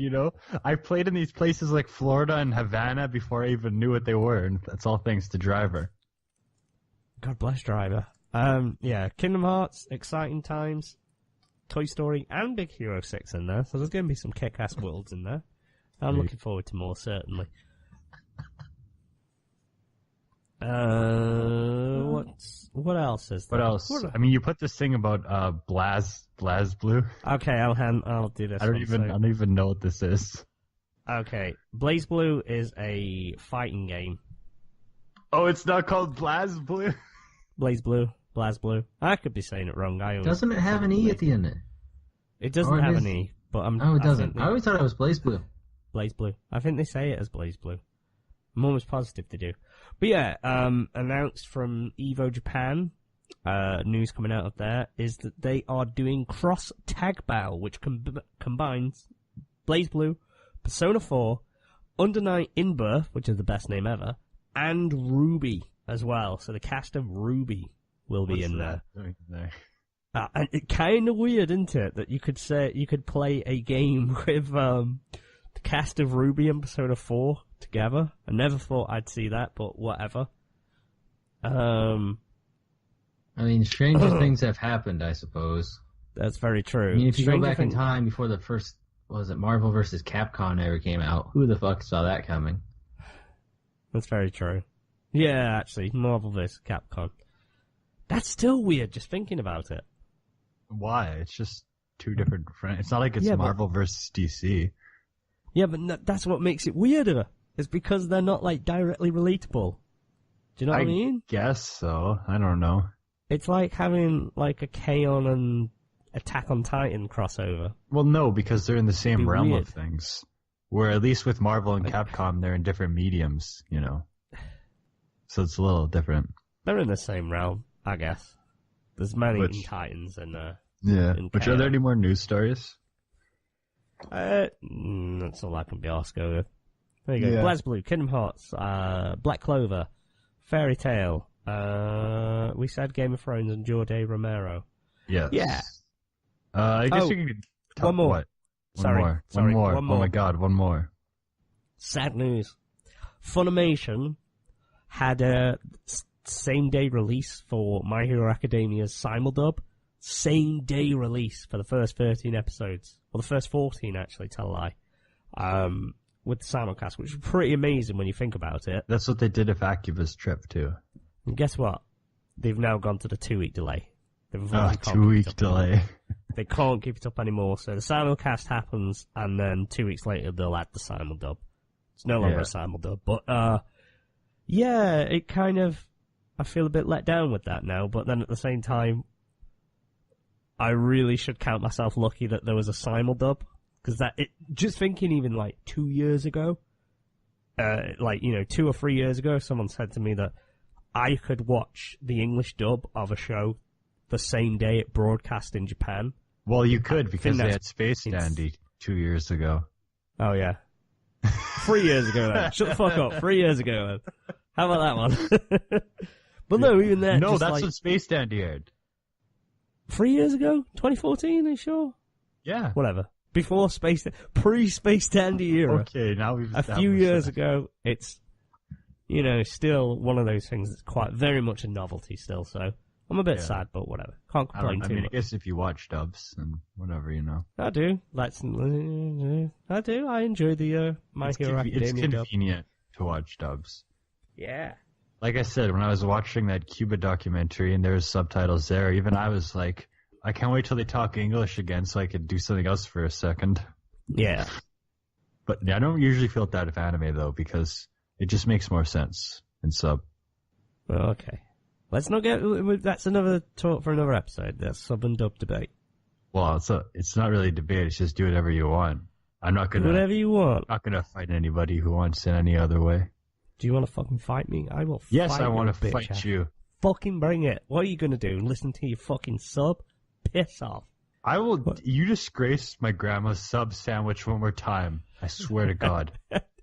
I played in these places like Florida and Havana before I even knew what they were, and that's all thanks to Driver. God bless Driver. Yeah, Kingdom Hearts, exciting times, Toy Story, and Big Hero 6 in there, so there's going to be some kick-ass worlds in there. I'm looking forward to more, certainly. What else is there? What else? I mean, you put this thing about BlazBlue. Okay, I'll do this. I don't even know what this is. Okay, BlazBlue is a fighting game. Oh, it's not called BlazBlue. BlazBlue. I could be saying it wrong. Doesn't it have an E at the end? It doesn't have an E, but Oh, it doesn't. I always thought it was BlazBlue. BlazBlue. I think they say it as BlazBlue. I'm almost positive they do. But yeah, announced from Evo Japan, news coming out of there, is that they are doing cross tag battle, which combines BlazBlue, Persona 4, Under Night in Birth, which is the best name ever, and Ruby as well. So the cast of Ruby will be in there. And it's kind of weird, isn't it, that you could play a game with the cast of Ruby and Persona 4 together. I never thought I'd see that, but whatever. I mean, stranger things have happened, I suppose. That's very true. I mean, if you go back in time before the first, Marvel vs. Capcom ever came out, who the fuck saw that coming? That's very true. Yeah, actually, Marvel vs. Capcom. That's still weird, just thinking about it. Why? It's just two different friends. It's not like it's Marvel versus DC. Yeah, but that's what makes it weirder. It's because they're not, like, directly relatable. Do you know what I mean? I guess so. I don't know. It's like having, like, a K-On! And Attack on Titan crossover. Well, no, because they're in the same realm of things. Where at least with Marvel and Capcom, they're in different mediums, So it's a little different. They're in the same realm, I guess. There's many Titans and yeah. Which are there any more news stories? That's all I can be asked with. There you go. Yeah. BlazBlue, Kingdom Hearts, Black Clover, Fairy Tail. We said Game of Thrones and Jorge Romero. Yes. Yeah. I guess you could talk one more. What? Sorry. One more. Oh my god, one more. Sad news. Funimation had a same-day release for My Hero Academia's simuldub. Same-day release for the first 13 episodes. Well, the first 14, actually, tell a lie. With the simulcast, which is pretty amazing when you think about it. That's what they did with Acuba's trip, too. And guess what? They've now gone to the 2-week delay. 2-week delay. They can't keep it up anymore, so the simulcast happens, and then 2 weeks later they'll add the simuldub. It's no longer a simuldub, but, yeah, it kind of, I feel a bit let down with that now, but then at the same time, I really should count myself lucky that there was a simuldub, because just thinking even like 2 years ago, like, 2 or 3 years ago, someone said to me that I could watch the English dub of a show the same day it broadcast in Japan. Well, you could because they had Space Dandy 2 years ago. Oh, yeah. 3 years ago, then. Shut the fuck up. 3 years ago, then. How about that one? But no, even then. No, that's when Space Dandy aired. 3 years ago? 2014, are you sure? Yeah. Whatever. Before pre-Space Dandy era. Okay, now we've a few years ago, it's, still one of those things that's quite very much a novelty still, so I'm a bit sad, but whatever. Can't complain too much. I guess if you watch dubs and whatever, I do. I do. I enjoy the My Hero Academia dub. It's convenient to watch dubs. Yeah. Like I said, when I was watching that Cuba documentary and there was subtitles there, even I was like, I can't wait till they talk English again so I could do something else for a second. Yeah. But I don't usually feel that with anime, though, because it just makes more sense in sub. Well, okay. Let's not get... That's another talk for another episode. That's sub and dub debate. Well, it's not really a debate. It's just do whatever you want. I'm not going to... Whatever you want. I'm not going to fight anybody who wants it any other way. Do you want to fucking fight me? I will fight you. Yes, I want to fight you. Fucking bring it. What are you going to do? Listen to your fucking sub? Piss off. I will... What? You disgrace my grandma's sub sandwich one more time. I swear to God.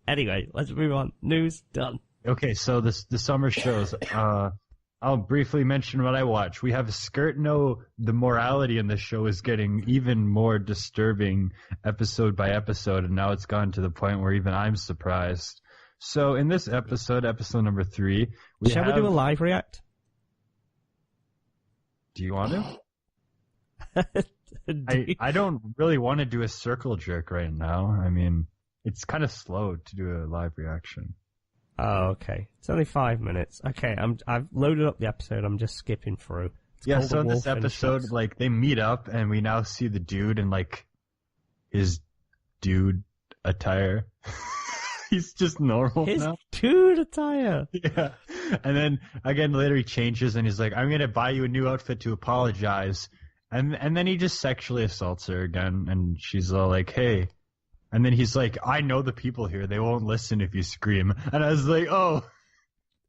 Anyway, let's move on. News done. Okay, so the summer shows. I'll briefly mention what I watch. We have Skirt No. The morality in this show is getting even more disturbing episode by episode, and now it's gone to the point where even I'm surprised. So in this episode number 3, Shall we do a live react? Do you want to? I don't really want to do a circle jerk right now. I mean, it's kind of slow to do a live reaction. Oh, okay. It's only 5 minutes. Okay, I've loaded up the episode. I'm just skipping through. It's so in this episode, like, they meet up, and we now see the dude in, like, his dude attire. He's just normal now. His dude attire. Yeah. And then, again, later he changes, and he's like, I'm going to buy you a new outfit to apologize. And then he just sexually assaults her again, and she's all like, hey. And then he's like, I know the people here. They won't listen if you scream. And I was like, oh.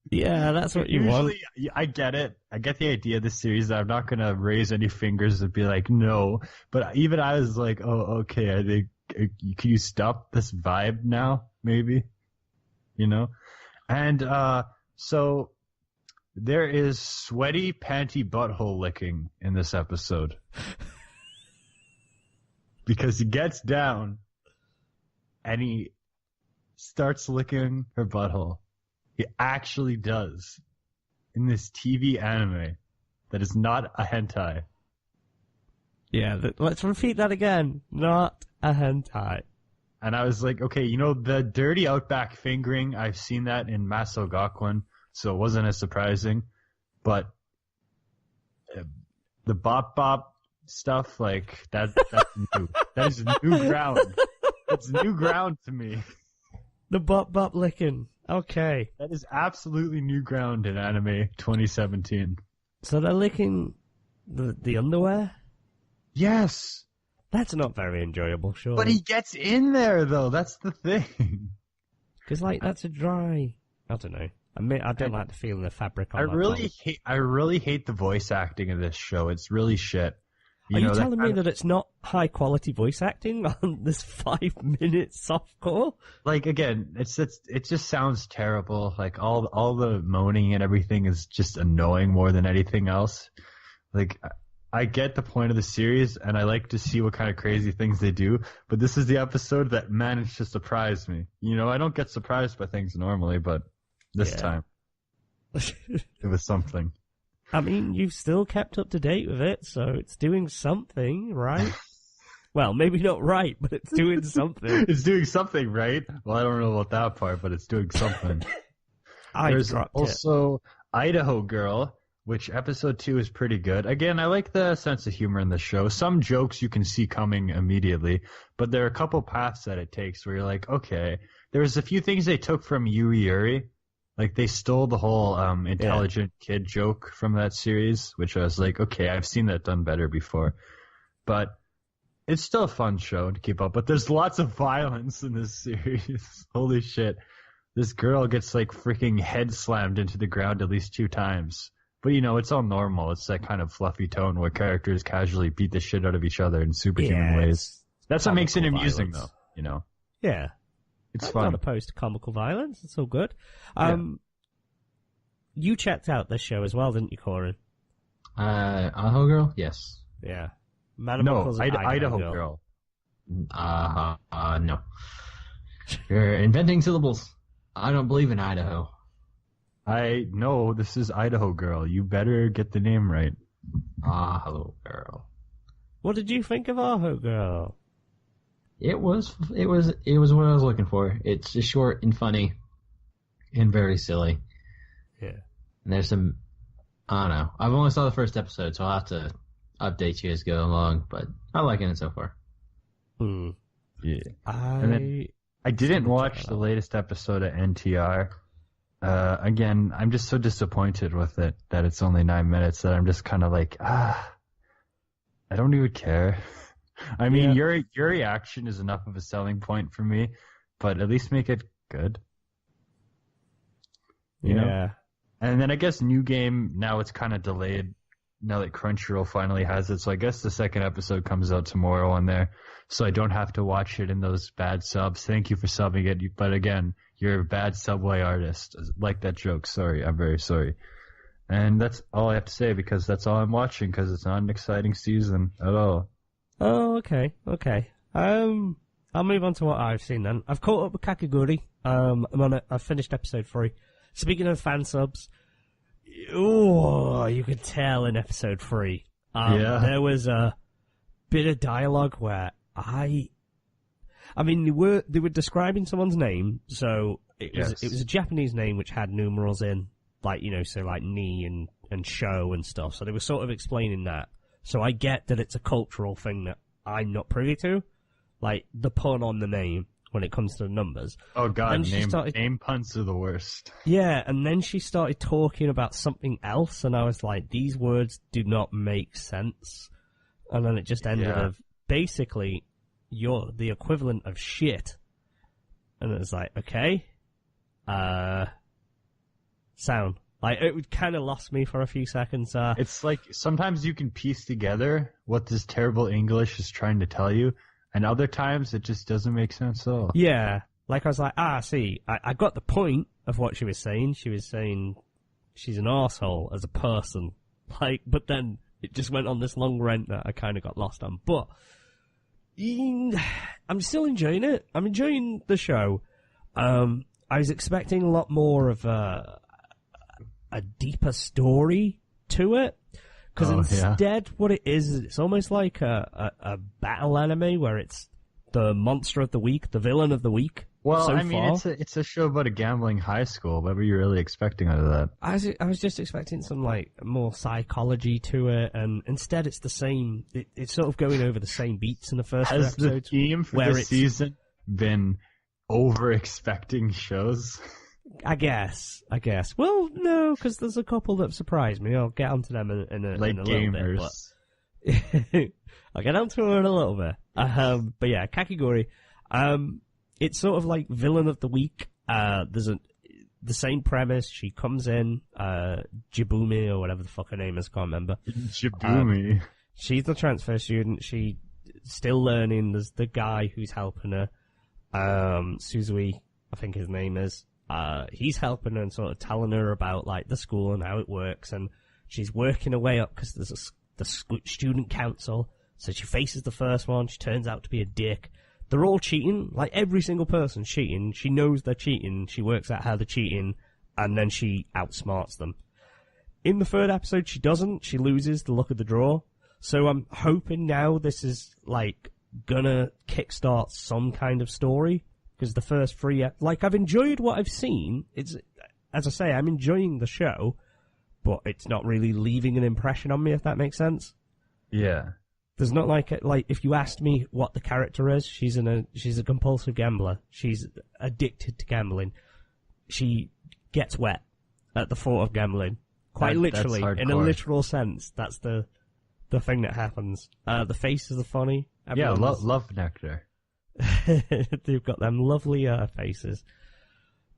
Yeah, that's what you want. I get it. I get the idea of this series. I'm not going to raise any fingers and be like, no. But even I was like, oh, okay. I think, can you stop this vibe now, maybe? And so there is sweaty panty butthole licking in this episode. Because he gets down and he starts licking her butthole. He actually does. In this TV anime that is not a hentai. Yeah, let's repeat that again. Not a hentai. And I was like, okay, the dirty outback fingering, I've seen that in Maso Gakuen, so it wasn't as surprising. But the bop stuff, like, that's new. That is new ground. That's new ground to me. The bop licking. Okay. That is absolutely new ground in anime 2017. So they're licking the underwear? Yes. That's not very enjoyable, sure. But he gets in there, though. That's the thing. Because, like, that's a dry... I don't know. I don't like the feeling of fabric on I really hate the voice acting of this show. It's really shit. Are you telling me that it's not high-quality voice acting on this 5-minute softcore? Like, again, it just sounds terrible. Like, all the moaning and everything is just annoying more than anything else. Like, I get the point of the series, and I like to see what kind of crazy things they do, but this is the episode that managed to surprise me. I don't get surprised by things normally, but this time, it was something. I mean, you've still kept up to date with it, so it's doing something, right? Well, maybe not right, but it's doing something. It's doing something, right? Well, I don't know about that part, but it's doing something. There's also Idaho Girl, which episode 2 is pretty good. Again, I like the sense of humor in the show. Some jokes you can see coming immediately, but there are a couple paths that it takes where you're like, okay. There's a few things they took from Yuri Yuri. Like, they stole the whole intelligent kid joke from that series, which I was like, okay, I've seen that done better before. But it's still a fun show to keep up with. There's lots of violence in this series. Holy shit. this girl gets like freaking head slammed into the ground at least 2 times. But it's all normal. It's that kind of fluffy tone where characters casually beat the shit out of each other in superhuman ways. That's what makes it amusing, violence. though. Yeah. It's I'm fun. not opposed to comical violence. It's all good. Yeah. You checked out this show as well, didn't you, Coryn? Idaho Girl? Yes. Yeah. No, Manimals Idaho Girl. No. You're inventing syllables. I don't believe in Idaho. No, this is Idaho Girl. You better get the name right. Idaho Girl. What did you think of Idaho Girl? It was what I was looking for. It's just short and funny and very silly. Yeah. And there's some, I don't know. I've only saw the first episode, so I'll have to update you as go along, but I'm liking it so far. Yeah. And then I didn't watch the latest episode of NTR. Again, I'm just so disappointed with it that it's only 9 minutes that I'm just kind of like, I don't even care. I mean, your reaction is enough of a selling point for me, but at least make it good. You know? And then I guess New Game, now it's kind of delayed now that Crunchyroll finally has it. So I guess the second episode comes out tomorrow on there. So I don't have to watch it in those bad subs. Thank you for subbing it. But again, you're a bad Subway artist. Like that joke. Sorry. I'm very sorry. And that's all I have to say because that's all I'm watching because it's not an exciting season at all. Oh, okay. I'll move on to what I've seen then. I've caught up with Kakegurui. I've finished episode 3. Speaking of fan subs, you could tell in episode 3. There was a bit of dialogue where they were describing someone's name, so it was a Japanese name which had numerals in, like, so like ni and sho and stuff. So they were sort of explaining that. So I get that it's a cultural thing that I'm not privy to, like the pun on the name when it comes to the numbers. Oh god, name puns are the worst. Yeah, and then she started talking about something else, and I was like, these words do not make sense. And then it just ended of, basically, you're the equivalent of shit. And it was like, okay. Sound. Like, it kind of lost me for a few seconds. It's like, sometimes you can piece together what this terrible English is trying to tell you, and other times it just doesn't make sense at all. Yeah. Like, I was like, see, I got the point of what she was saying. She was saying she's an arsehole as a person. Like, but then it just went on this long rant that I kind of got lost on. But I'm still enjoying it. I'm enjoying the show. I was expecting a lot more of a deeper story to it. Because instead, what it is it's almost like a battle anime where it's the monster of the week, the villain of the week. Well, it's a show about a gambling high school. What were you really expecting out of that? I was just expecting some like more psychology to it, and instead it's the same. It's sort of going over the same beats in the first Has episode. Has the theme for this season been over-expecting shows? I guess. Well, no, because there's a couple that surprised me. I'll get onto them in a little bit. But I'll get onto them in a little bit. But yeah, Kakegurui. It's sort of like villain of the week. There's the same premise. She comes in, Jibumi or whatever the fuck her name is, can't remember. Jibumi. She's the transfer student. She's still learning. There's the guy who's helping her, Suzui, I think his name is. He's helping her and sort of telling her about like the school and how it works, and she's working her way up because there's the student council. So she faces the first one. She turns out to be a dick. They're all cheating. Like, every single person's cheating. She knows they're cheating. She works out how they're cheating, and then she outsmarts them. In the third episode, she doesn't. She loses the luck of the draw. So I'm hoping now this is, like, gonna kickstart some kind of story. Because the first 3... Like, I've enjoyed what I've seen. It's, as I say, I'm enjoying the show, but it's not really leaving an impression on me, if that makes sense. Yeah. There's not like if you asked me what the character is, she's a compulsive gambler. She's addicted to gambling. She gets wet at the thought of gambling. Quite literally, in a literal sense. That's the thing that happens. The faces are funny. Love nectar. They've got them lovely faces.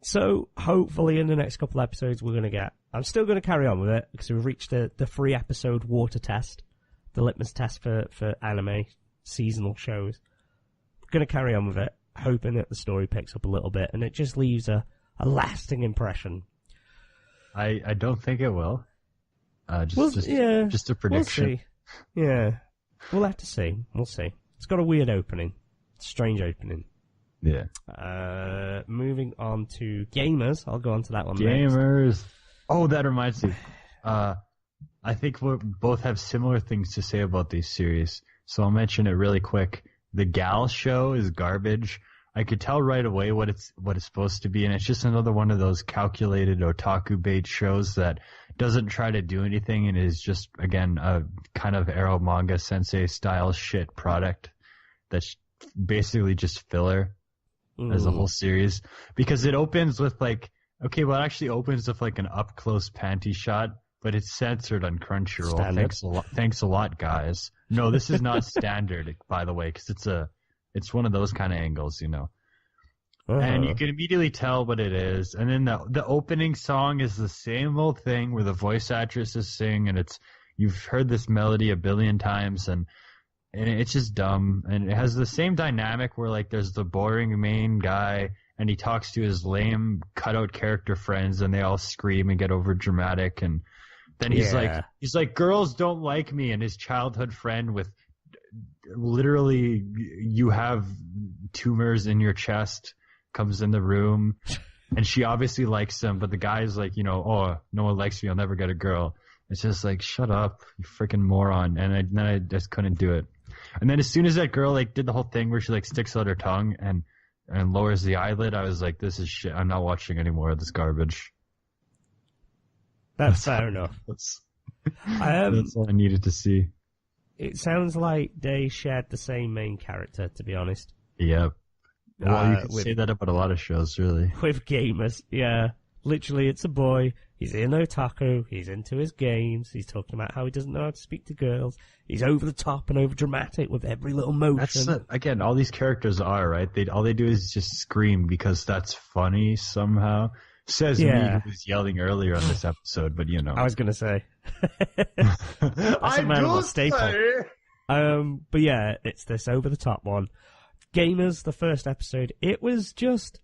So, hopefully in the next couple of episodes we're going to get... I'm still going to carry on with it, because we've reached the 3-episode water test, the litmus test for anime, seasonal shows. We're going to carry on with it, hoping that the story picks up a little bit, and it just leaves a lasting impression. I don't think it will. Just a prediction. We'll see. Yeah, we'll have to see. We'll see. It's got a weird opening. Strange opening. Yeah. Moving on to gamers. I'll go on to that one Gamers. next. Oh, that reminds me. I think we both have similar things to say about these series, so I'll mention it really quick. The Gal show is garbage. I could tell right away what it's supposed to be, and it's just another one of those calculated otaku bait shows that doesn't try to do anything and is just, again, a kind of Arrow manga sensei style shit product that's basically just filler as a whole series. Because it opens with it actually opens with an up close panty shot, but it's censored on Crunchyroll. Standard. Thanks a lot, guys. No, this is not standard, by the way, because it's one of those kind of angles, And you can immediately tell what it is. And then the opening song is the same old thing where the voice actresses sing, and you've heard this melody a billion times, and it's just dumb. And it has the same dynamic where there's the boring main guy, and he talks to his lame cutout character friends, and they all scream and get over dramatic. And then he's like, girls don't like me, and his childhood friend with literally you have tumors in your chest comes in the room, and she obviously likes him, but the guy's like, oh, no one likes me, I'll never get a girl. It's just like, shut up, you freaking moron. And then I just couldn't do it. And then as soon as that girl did the whole thing where she sticks out her tongue and lowers the eyelid, I was like, this is shit. I'm not watching any more of this garbage. That's fair enough. That's all I needed to see. It sounds like they shared the same main character, to be honest. Yep. Well, you can say that about a lot of shows, really. With gamers, yeah. Literally, it's a boy. He's an otaku. He's into his games. He's talking about how he doesn't know how to speak to girls. He's over the top and over dramatic with every little motion. Again, all these characters are, right? All they do is just scream because that's funny somehow. Says me who was yelling earlier on this episode, but I was going to say. That's a Manimal staple. But yeah, it's this over the top one. Gamers, the first episode, it was just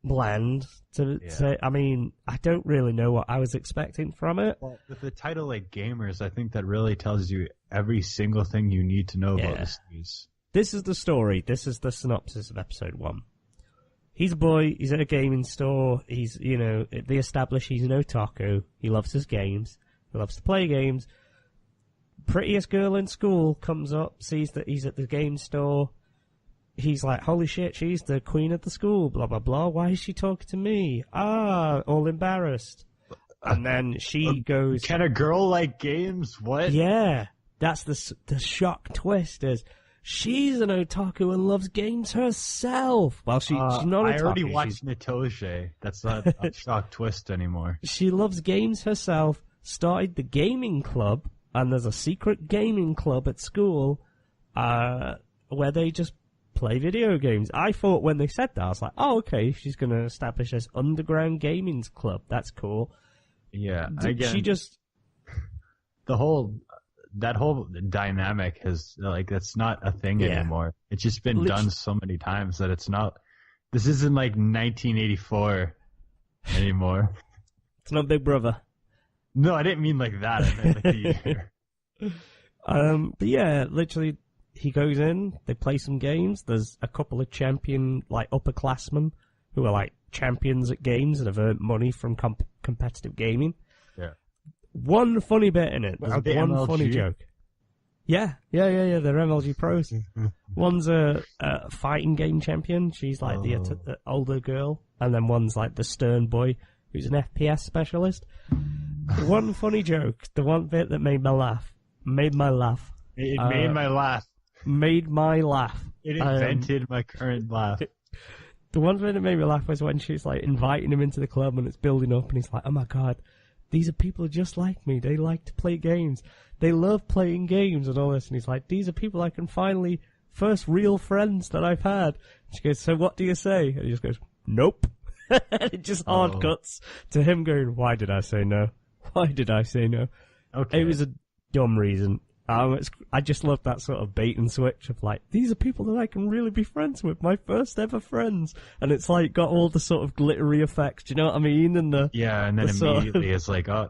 bland to say. I mean, I don't really know what I was expecting from it. Well, with the title Gamers, I think that really tells you every single thing you need to know about the series. This is the story. This is the synopsis of episode 1. He's a boy, he's at a gaming store, they establish he's an otaku, he loves his games, he loves to play games. Prettiest girl in school comes up, sees that he's at the game store. He's like, holy shit, she's the queen of the school, blah, blah, blah. Why is she talking to me? All embarrassed. And then she goes... Can a girl like games? What? Yeah. That's the shock twist is, she's an otaku and loves games herself. Well, she's not otaku. I already watched Nitoge. That's not a shock twist anymore. She loves games herself, started the gaming club, and there's a secret gaming club at school where they just play video games. I thought when they said that, I was like, oh, okay, she's going to establish this underground gaming club. That's cool. Yeah, again, she just... That whole dynamic has, that's not a thing anymore. It's just been done so many times that it's not... This isn't 1984 anymore. It's not Big Brother. No, I didn't mean like that. I meant the year. But yeah, literally... He goes in, they play some games. There's a couple of champion, upperclassmen who are, champions at games and have earned money from competitive gaming. Yeah. One funny bit in it. There's one MLG? funny joke. Yeah. They're MLG pros. One's a fighting game champion. She's the older girl. And then one's the stern boy who's an FPS specialist. One funny joke. The one bit that made my laugh. Made my laugh. It made my laugh. Made my laugh. It invented my current laugh. The one thing that made me laugh was when she's inviting him into the club and it's building up and he's like, oh my god, these are people just like me. They like to play games. They love playing games and all this. And he's like, these are people I can finally, first real friends that I've had. And she goes, so what do you say? And he just goes, nope. And it just hard cuts to him going, "Why did I say no? Why did I say no?" Okay. It was a dumb reason. I just love that sort of bait and switch of like, these are people that I can really be friends with, my first ever friends, and it's like got all the sort of glittery effects. Do you know what I mean? And and then immediately it's like, oh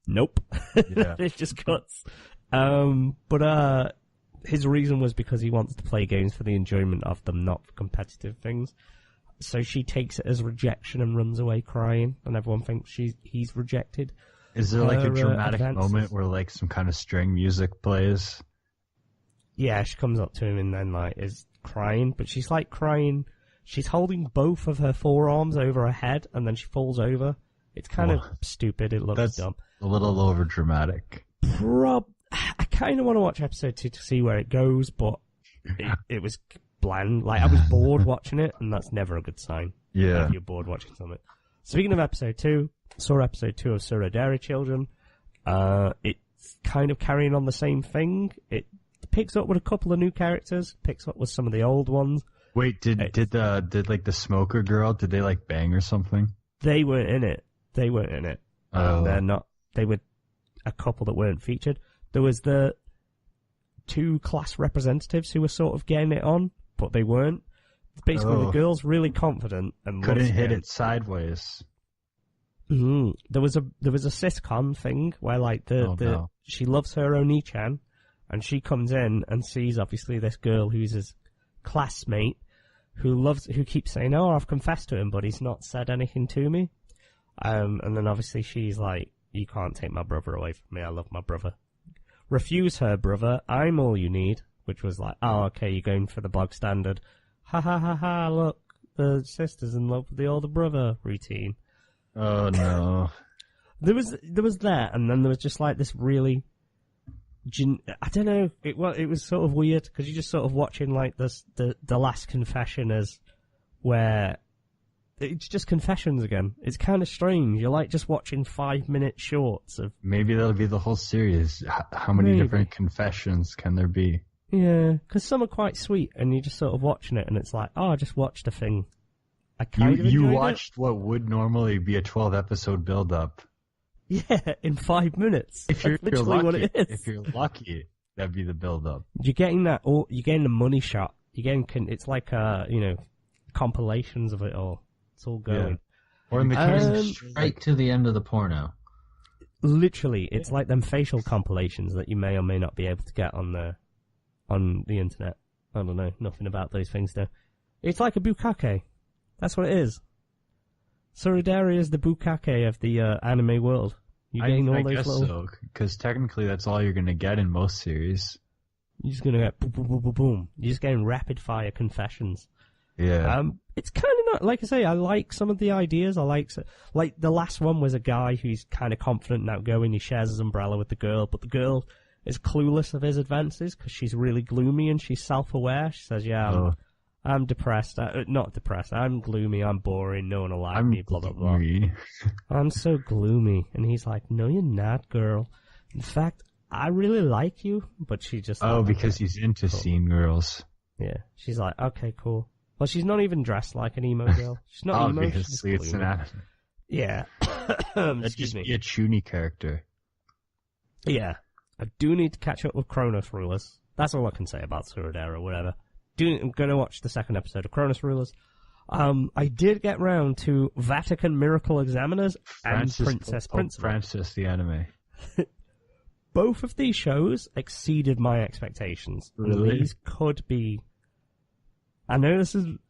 nope. Yeah. It just cuts. But his reason was because he wants to play games for the enjoyment of them, not for competitive things. So she takes it as rejection and runs away crying, and everyone thinks he's rejected. Is there like a dramatic moment where like some kind of string music plays? Yeah, she comes up to him and then like is crying, but she's like crying. She's holding both of her forearms over her head, and then she falls over. It's kind of stupid. It looks dumb. A little over dramatic. I kind of want to watch episode 2 to see where it goes, but it was bland. Like, I was bored watching it, and that's never a good sign. Yeah. If you're bored watching something. Speaking of episode 2, saw episode 2 of Surodera Children. It's kind of carrying on the same thing. It picks up with a couple of new characters, picks up with some of the old ones. Wait, did like the smoker girl, did they like bang or something? They weren't in it. They're not. They were a couple that weren't featured. There was the 2 class representatives who were sort of getting it on, but they weren't. Basically, the girl's really confident and couldn't hit it sideways. Mm-hmm. There was a sitcom thing where like she loves her Oni-chan, and she comes in and sees obviously this girl who's his classmate who keeps saying, "Oh, I've confessed to him, but he's not said anything to me." And then obviously she's like, "You can't take my brother away from me. I love my brother. Refuse her brother. I'm all you need." Which was like, "Oh, okay, you're going for the bog standard. Ha ha ha ha, look, the sister's in love with the older brother" routine. Oh no. There was that, and then there was just like this really, I don't know, it was sort of weird, because you're just sort of watching like this, the last confession as where it's just confessions again. It's kind of strange. You're like just watching 5-minute shorts of... Maybe that'll be the whole series. How many different confessions can there be? Yeah, because some are quite sweet, and you're just sort of watching it, and it's like, oh, I just watched a thing. You watched what would normally be a 12-episode build-up. Yeah, in 5 minutes. If you're literally lucky, what it is. If you're lucky, that'd be the build-up. You're getting that, or you're getting the money shot. It's like compilations of it all. It's all going. Yeah. Or in the case straight to the end of the porno. Literally, it's like them facial compilations that you may or may not be able to get on the internet. I don't know, nothing about those things though. It's like a bukkake. That's what it is. Surodera is the bukkake of the anime world. You're getting all those guess so, because technically that's all you're going to get in most series. You're just going to get boom, boom, boom, boom, boom. You're just getting rapid-fire confessions. Yeah. It's kind of not, like I say, I like some of the ideas. I like the last one was a guy who's kind of confident and outgoing. He shares his umbrella with the girl, but the girl is clueless of his advances because she's really gloomy and she's self-aware. She says, "Yeah, I'm depressed. Not depressed. I'm gloomy. I'm boring. No one will like me. Blah blah blah. I'm so gloomy." And he's like, "No, you're not, girl. In fact, I really like you." But she just because he's into scene girls. Yeah. She's like, "Okay, cool." Well, she's not even dressed like an emo girl. She's not emo. Obviously, it's an anime. Yeah. Excuse me. Be a Chuny character. Yeah. I do need to catch up with Chronos Rulers. That's all I can say about Surodera or whatever. I'm going to watch the second episode of Chronos Rulers. I did get round to Vatican Miracle Examiners and Princess Principal. Francis, the anime. Both of these shows exceeded my expectations. Really? These could be... I know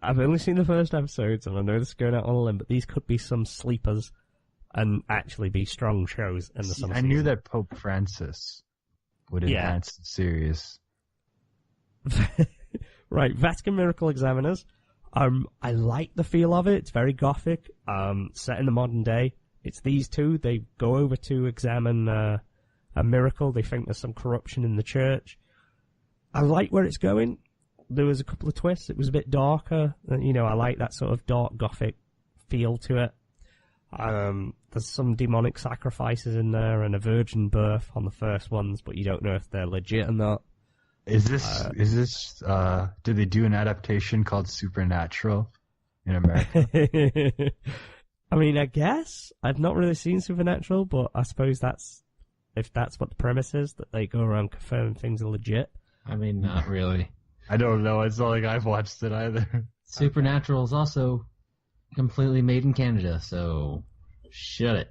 I've only seen the first episodes, and I know this is going out on a limb, but these could be some sleepers and actually be strong shows in the summer season. I knew that Pope Francis would enhance the series. Right, Vatican Miracle Examiners. I like the feel of it. It's very gothic, set in the modern day. It's these two. They go over to examine a miracle. They think there's some corruption in the church. I like where it's going. There was a couple of twists. It was a bit darker. I like that sort of dark gothic feel to it. There's some demonic sacrifices in there and a virgin birth on the first ones, but you don't know if they're legit or not. Is this, did they do an adaptation called Supernatural? in America? I mean, I guess I've not really seen Supernatural, but I suppose if that's what the premise is, that they go around confirming things are legit. I mean, not really. I don't know. It's not like I've watched it either. Supernatural is also completely made in Canada, so shut it.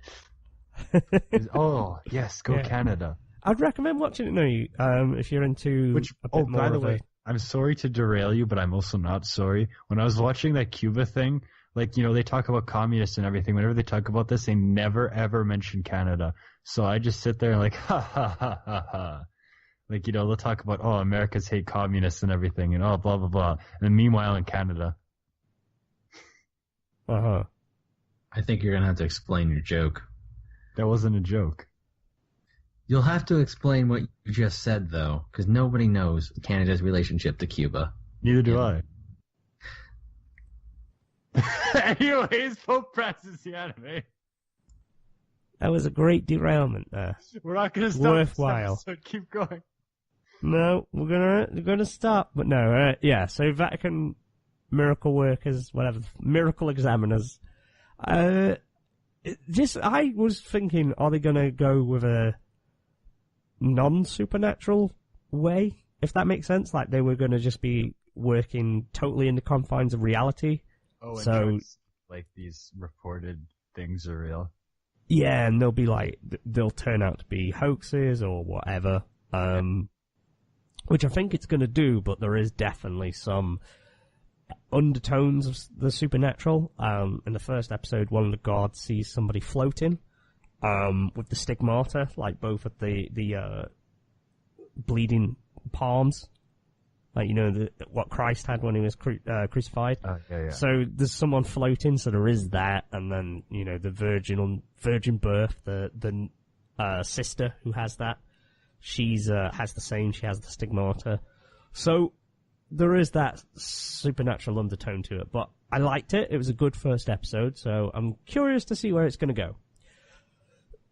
Oh, yes, go Canada. I'd recommend watching it now, if you're into a bit more by the of way, I'm sorry to derail you, but I'm also not sorry. When I was watching that Cuba thing, like, you know, they talk about communists and everything. Whenever they talk about this, they never, ever mention Canada. So I just sit there and like, ha, ha, ha, ha, ha. Like, you know, they'll talk about, oh, Americans hate communists and everything, and oh, blah, blah, blah. And then meanwhile in Canada. Uh-huh. I think you're going to have to explain your joke. That wasn't a joke. You'll have to explain what you just said, though, because nobody knows Canada's relationship to Cuba. Neither do I. Anyways, Pope Francis the anime. That was a great derailment there. We're not going to stop. Worthwhile. So keep going. No, we're gonna stop. But no, yeah. So Vatican miracle workers, whatever, miracle examiners. I was thinking, are they gonna go with a non-supernatural way? If that makes sense, like they were gonna just be working totally in the confines of reality. Oh, and so like these reported things are real. Yeah, and they'll turn out to be hoaxes or whatever. Which I think it's going to do, but there is definitely some undertones of the supernatural. In the first episode, one of the guards sees somebody floating, with the stigmata, like both at the bleeding palms. Like, you know, what Christ had when he was crucified. Yeah. So there's someone floating, so there is that, and then, you know, the virgin birth, the sister who has that. She's has the same. She has the stigmata. So there is that supernatural undertone to it. But I liked it. It was a good first episode. So I'm curious to see where it's going to go.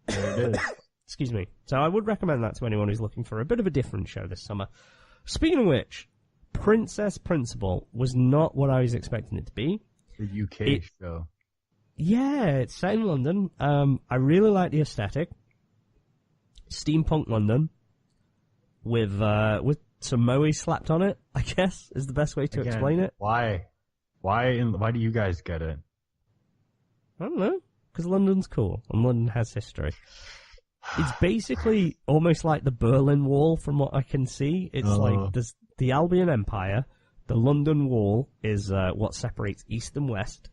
There it is. Excuse me. So I would recommend that to anyone who's looking for a bit of a different show this summer. Speaking of which, Princess Principal was not what I was expecting it to be. The UK show. Yeah, it's set in London. I really like the aesthetic. Steampunk London with some moe slapped on it, I guess, is the best way to explain it. Why do you guys get it? I don't know, because London's cool and London has history. It's basically almost like the Berlin Wall, from what I can see. It's like there's the Albion Empire, the London Wall is what separates East and West,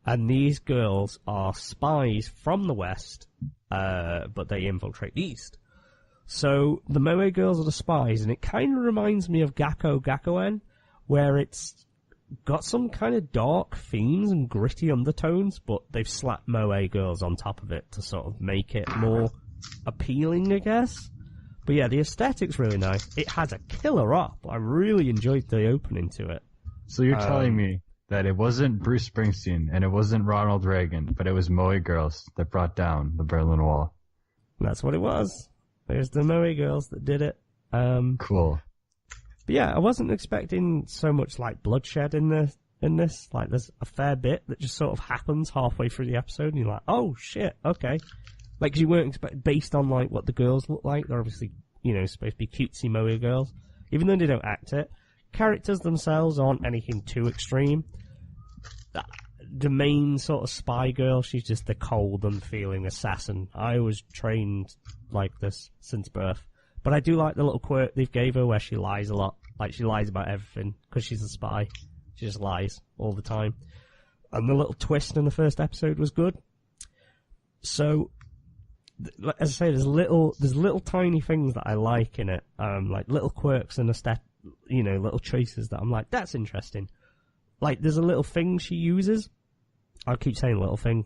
and these girls are spies from the West, but they infiltrate the East. So the Moe girls are the spies, and it kind of reminds me of Gakoen, where it's got some kind of dark themes and gritty undertones, but they've slapped Moe girls on top of it to sort of make it more appealing, I guess. But yeah, the aesthetic's really nice. It has a killer op. I really enjoyed the opening to it. So you're telling me that it wasn't Bruce Springsteen and it wasn't Ronald Reagan, but it was Moe girls that brought down the Berlin Wall. That's what it was. There's the Moe girls that did it. Cool. But yeah, I wasn't expecting so much like bloodshed in this. Like, there's a fair bit that just sort of happens halfway through the episode, and you're like, oh shit, okay. Like, 'cause you weren't expecting, based on like what the girls look like. They're obviously, you know, supposed to be cutesy Moe girls, even though they don't act it. Characters themselves aren't anything too extreme. The main sort of spy girl, she's just the cold, unfeeling assassin. I was trained like this since birth. But I do like the little quirk they've gave her where she lies a lot. Like, she lies about everything, because she's a spy. She just lies all the time. And the little twist in the first episode was good. So, as I say, there's little tiny things that I like in it. Like little quirks and little choices that I'm like, that's interesting. Like, there's a little thing she uses. I'll keep saying little thing.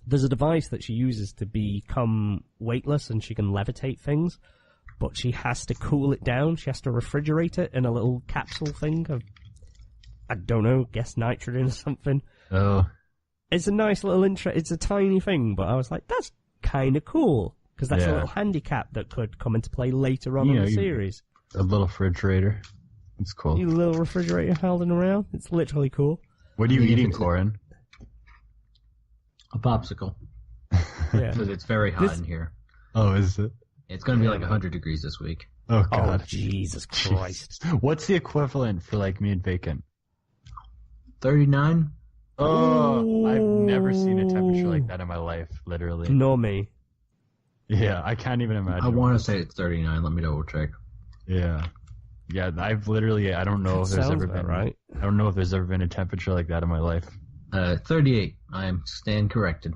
There's a device that she uses to become weightless, and she can levitate things, but she has to cool it down. She has to refrigerate it in a little capsule thing of, I don't know, guess nitrogen or something. Oh. It's a nice little it's a tiny thing, but I was like, that's kind of cool, because that's a little handicap that could come into play later on in the series. A little refrigerator. It's cool. You little refrigerator holding around. It's literally cool. What are you eating, Coryn? A popsicle. Yeah. Because it's very hot in here. Oh, is it? It's going to be like 100 degrees this week. Oh, Oh, God. Jesus Christ. What's the equivalent for, like, me and Vacant? 39? Oh, I've never seen a temperature like that in my life, literally. Nor me. Yeah, I can't even imagine. I want to say it's 39. Let me double check. Yeah. Yeah, I've literally, I don't know if there's Sounds ever about been, right. I don't know if there's ever been a temperature like that in my life. 38. I am stand corrected.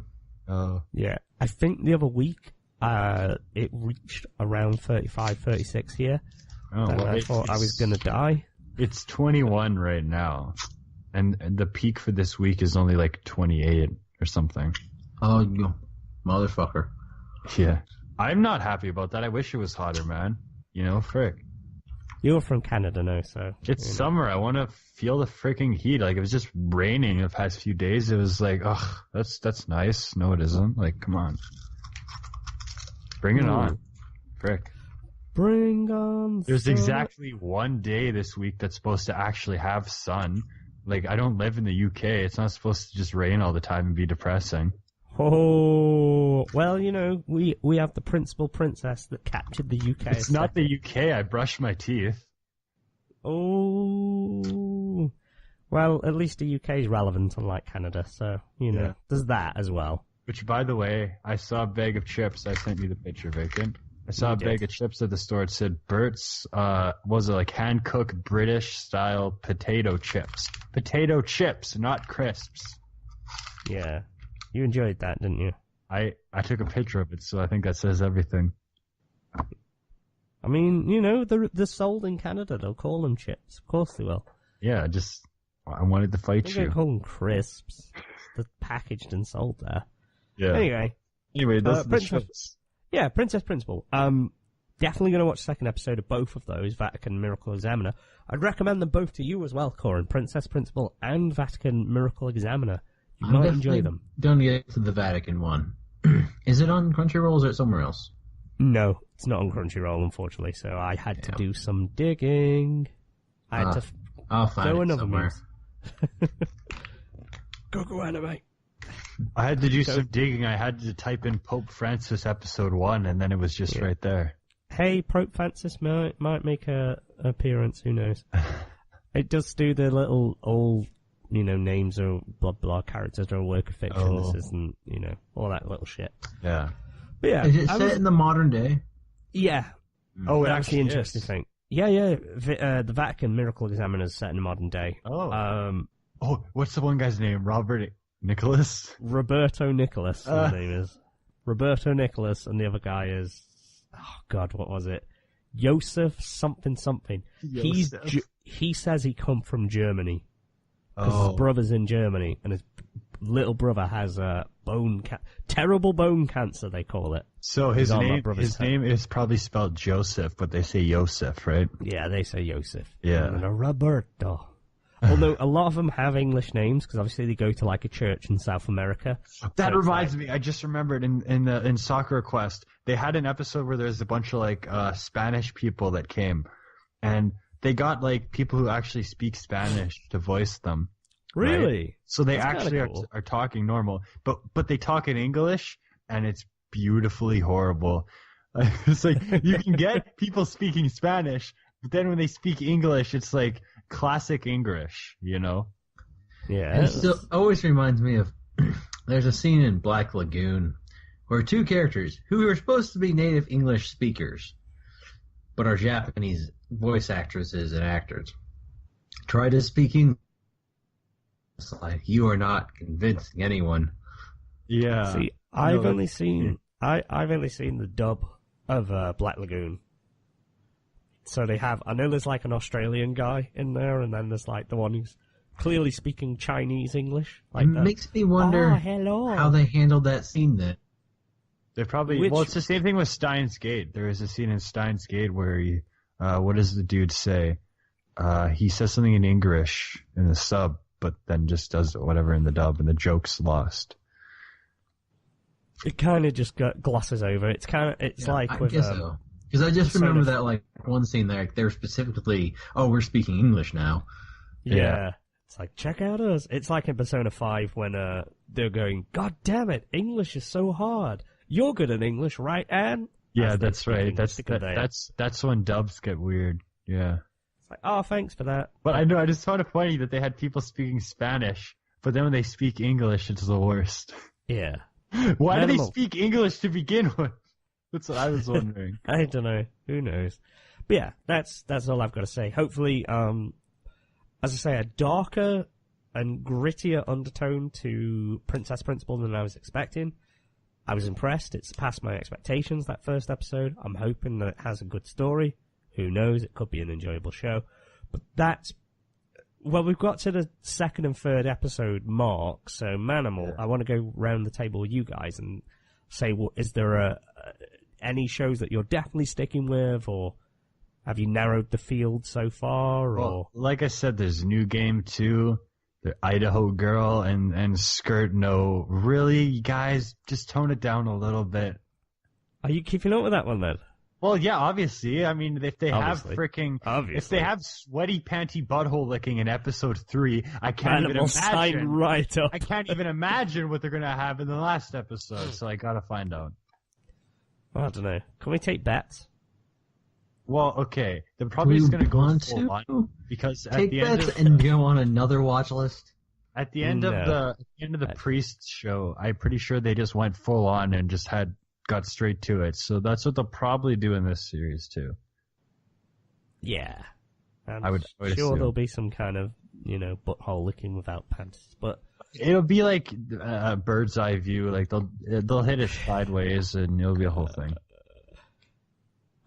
Oh. Yeah. I think the other week, it reached around 35, 36 here. Oh, And well, I thought I was going to die. It's 21 right now. And the peak for this week is only like 28 or something. Oh, you motherfucker. Yeah. I'm not happy about that. I wish it was hotter, man. You know, frick. You're from Canada now, so... It's you know. summer. I want to feel the freaking heat. Like, it was just raining the past few days. It was like, ugh, that's nice. No, it isn't. Like, come on. Bring it on. Frick. Bring on There's sun. exactly one day this week that's supposed to actually have sun. Like, I don't live in the UK. It's not supposed to just rain all the time and be depressing. Oh, well, you know, we have the principal princess that captured the UK. It's not the UK. I brushed my teeth. Oh, well, at least the UK is relevant, unlike Canada, so, you know, Yeah. there's that as well. Which, by the way, I saw a bag of chips. I sent you the picture, Vacant. I saw You a did. bag of chips at the store. It said Bert's, was it like hand-cooked British-style potato chips. Potato chips, not crisps. Yeah. You enjoyed that, didn't you? I took a picture of it, so I think that says everything. I mean, you know, they're sold in Canada. They'll call them chips. Of course they will. Yeah, I wanted to fight They're going you. to call them crisps. They're packaged and sold there. Yeah. Anyway, those are the Princess- chips. yeah, Princess Principal. Definitely going to watch the second episode of both of those, Vatican Miracle Examiner. I'd recommend them both to you as well, Coryn. Princess Principal and Vatican Miracle Examiner. You I'm might definitely enjoy them. Don't get to the Vatican one. Is it on Crunchyroll or is it somewhere else? No, it's not on Crunchyroll, unfortunately, so I had to do some digging. I had to I'll find go it another somewhere. means. Go anime. I had to do So- some digging. I had to type in Pope Francis episode 1, and then it was just right there. Hey, Pope Francis might make a appearance. Who knows? It does do the little old, you know, names or blah blah characters are a work of fiction. Oh. This isn't, you know, all that little shit. Yeah. But yeah, Is it I set was- in the modern day? yeah, Oh, it that's the actually interesting is. thing. Yeah. The Vatican Miracle Examiner is set in modern day. Oh. Oh, what's the one guy's name? Robert Nicholas? Roberto Nicholas, his name is. Roberto Nicholas, and the other guy is, oh God, what was it? Joseph something. Joseph. He says he come from Germany. Because his brother's in Germany, and his little brother has terrible bone cancer, they call it. So his He's on my name brother's head. is probably spelled Joseph, but they say Joseph, right? Yeah, they say Joseph. Yeah. And Roberto. Although a lot of them have English names, because obviously they go to like a church in South America. That So it's reminds me. I just remembered in Soccer Quest, they had an episode where there's a bunch of like Spanish people that came, and they got like people who actually speak Spanish to voice them. Really? Right? So they That's actually kinda cool. are talking normal, but they talk in English, and it's beautifully horrible. It's like you can get people speaking Spanish, but then when they speak English, it's like classic English, you know? Yeah. And it still always reminds me of there's a scene in Black Lagoon where two characters who are supposed to be native English speakers but are Japanese voice actresses and actors try to speak English. It's like, you are not convincing anyone. Yeah. See, I've only seen the dub of Black Lagoon. So they have, I know there's like an Australian guy in there, and then there's like the one who's clearly speaking Chinese English. Like It makes me wonder hello. how they handled that scene then. They probably Which- well, it's the same thing with Steins Gate. There is a scene in Steins Gate where he, what does the dude say? He says something in English in the sub, but then just does whatever in the dub, and the joke's lost. It kind of just glosses over. It's like I with guess so. Because I just sort remember of- that like one scene there, they're specifically, oh, we're speaking English now. yeah. It's like, check out us. It's like in Persona 5 when they're going, God damn it, English is so hard. You're good at English, right, Anne? Yeah, that's right. That's when dubs get weird. Yeah. It's like, oh, thanks for that. But I know, I just found it funny that they had people speaking Spanish, but then when they speak English, it's the worst. Yeah. Why do they speak English to begin with? That's what I was wondering. I don't know. Who knows? But yeah, that's all I've got to say. Hopefully, as I say, a darker and grittier undertone to Princess Principal than I was expecting. I was impressed. It's past my expectations, that first episode. I'm hoping that it has a good story. Who knows? It could be an enjoyable show. But that's... Well, we've got to the second and third episode mark, so Manimal, I want to go round the table with you guys and say, well, is there any shows that you're definitely sticking with, or have you narrowed the field so far? Well, like I said, there's New Game 2, the Idaho Girl, and Skirt No. Really, you guys, just tone it down a little bit. Are you keeping up with that one, then? Well, yeah, obviously. I mean, if they have if they have sweaty panty butthole licking in episode 3, I can't even imagine. Right up. I can't even imagine what they're gonna have in the last episode. So I gotta find out. I don't know. Can we take bets? Well, okay. They're probably just gonna go full on because at the end and go on another watch list. At the end of the Priest show, I'm pretty sure they just went full on and just got straight to it. So that's what they'll probably do in this series too. Yeah. I would sure assume. There'll be some kind of, butthole licking without pants, but it'll be like a bird's eye view. Like they'll hit it sideways and it'll be a whole thing.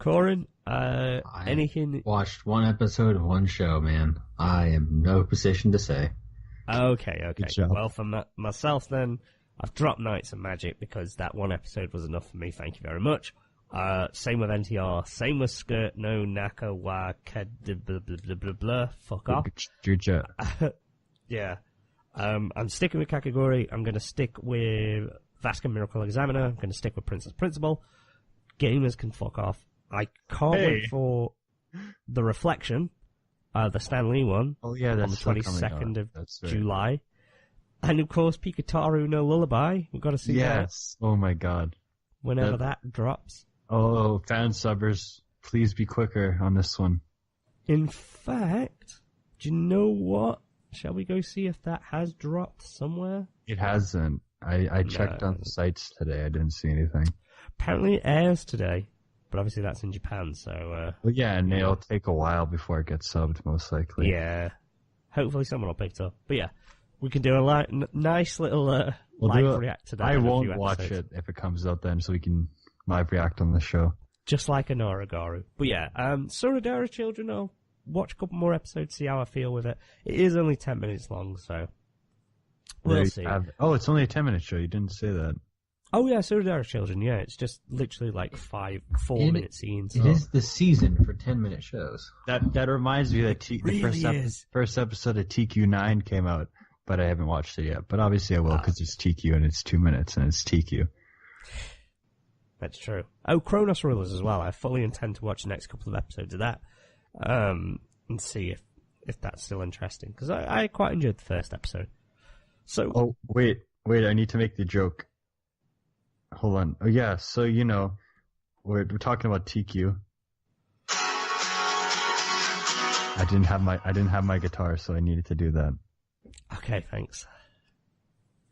Coryn, anything? Watched one episode of one show, man. I am no position to say. Okay. Well, for myself then, I've dropped Knights of Magic because that one episode was enough for me. Thank you very much. Same with NTR. Same with Skirt No Naka Wa blah blah blah blah. Fuck off. Yeah. I'm sticking with Kakegurui. I'm going to stick with Vacant Miracle Examiner. I'm going to stick with Princess Principal. Gamers can fuck off. I can't wait for the Reflection, the Stan Lee one. Oh yeah, that's on the 22nd of July. And of course, Pikataru no Lullaby. We've got to see that. Yes. Oh my god. Whenever that drops. Oh, fan subbers, please be quicker on this one. In fact, do you know what? Shall we go see if that has dropped somewhere? It hasn't. I checked on the sites today. I didn't see anything. Apparently it airs today, but obviously that's in Japan, so... well, yeah, and it'll take a while before it gets subbed, most likely. Yeah. Hopefully someone will pick it up. But yeah, we can do a nice little live react to that. I won't watch it if it comes out then, so we can live react on the show. Just like a Noragaru. But yeah, Suradara Children, I'll watch a couple more episodes, see how I feel with it. It is only 10 minutes long, so we'll see. It's only a 10-minute show. You didn't say that. Oh yeah, Suradara Children, yeah. It's just literally like 4-minute scenes. It is the season for 10-minute shows. That reminds me that the first episode of TQ9 came out, but I haven't watched it yet. But obviously I will because it's TQ and it's 2 minutes and it's TQ. That's true. Oh, Chronos Rulers as well. I fully intend to watch the next couple of episodes of that and see if that's still interesting. Because I quite enjoyed the first episode. So. Oh, wait. I need to make the joke. Hold on. Oh, yeah. So, we're talking about TQ. I didn't have my guitar, so I needed to do that. Okay, thanks.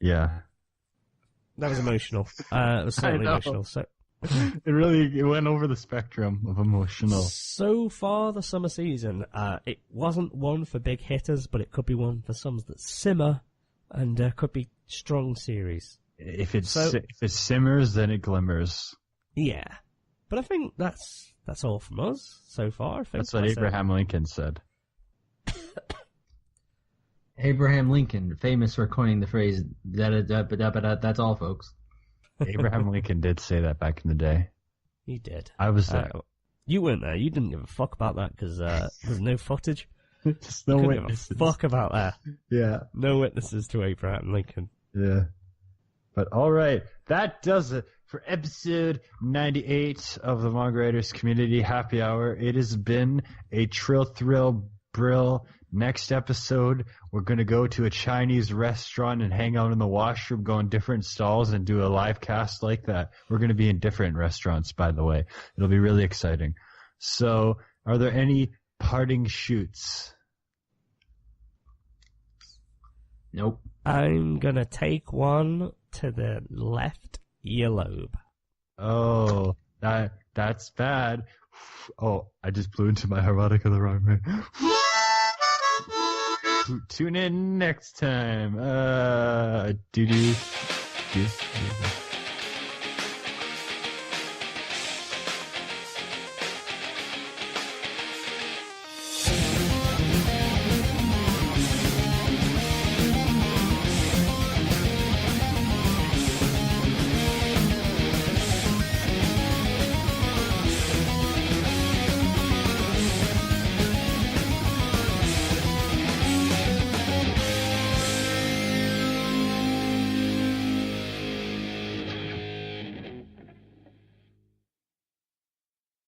Yeah. That was emotional. It was certainly emotional. So. It went over the spectrum of emotional. So far, the summer season, it wasn't one for big hitters, but it could be one for some that simmer, and could be strong series. If it simmers, then it glimmers. Yeah, but I think that's all from us so far. That's what Abraham Lincoln said. Abraham Lincoln, famous for coining the phrase "that's all, folks." Abraham Lincoln did say that back in the day. He did. I was there. You weren't there. You didn't give a fuck about that because there's no footage. Just no witnesses. Give a fuck about that. Yeah. No witnesses to Abraham Lincoln. Yeah. But all right, that does it for episode 98 of the Manga Raiders Community Happy Hour. It has been a thrill, brill, Next episode, we're going to go to a Chinese restaurant and hang out in the washroom, go in different stalls and do a live cast like that. We're going to be in different restaurants, by the way. It'll be really exciting. So, are there any parting shoots? Nope. I'm gonna take one to the left earlobe. Oh, that's bad. Oh, I just blew into my harmonica the wrong way. Tune in next time. Do.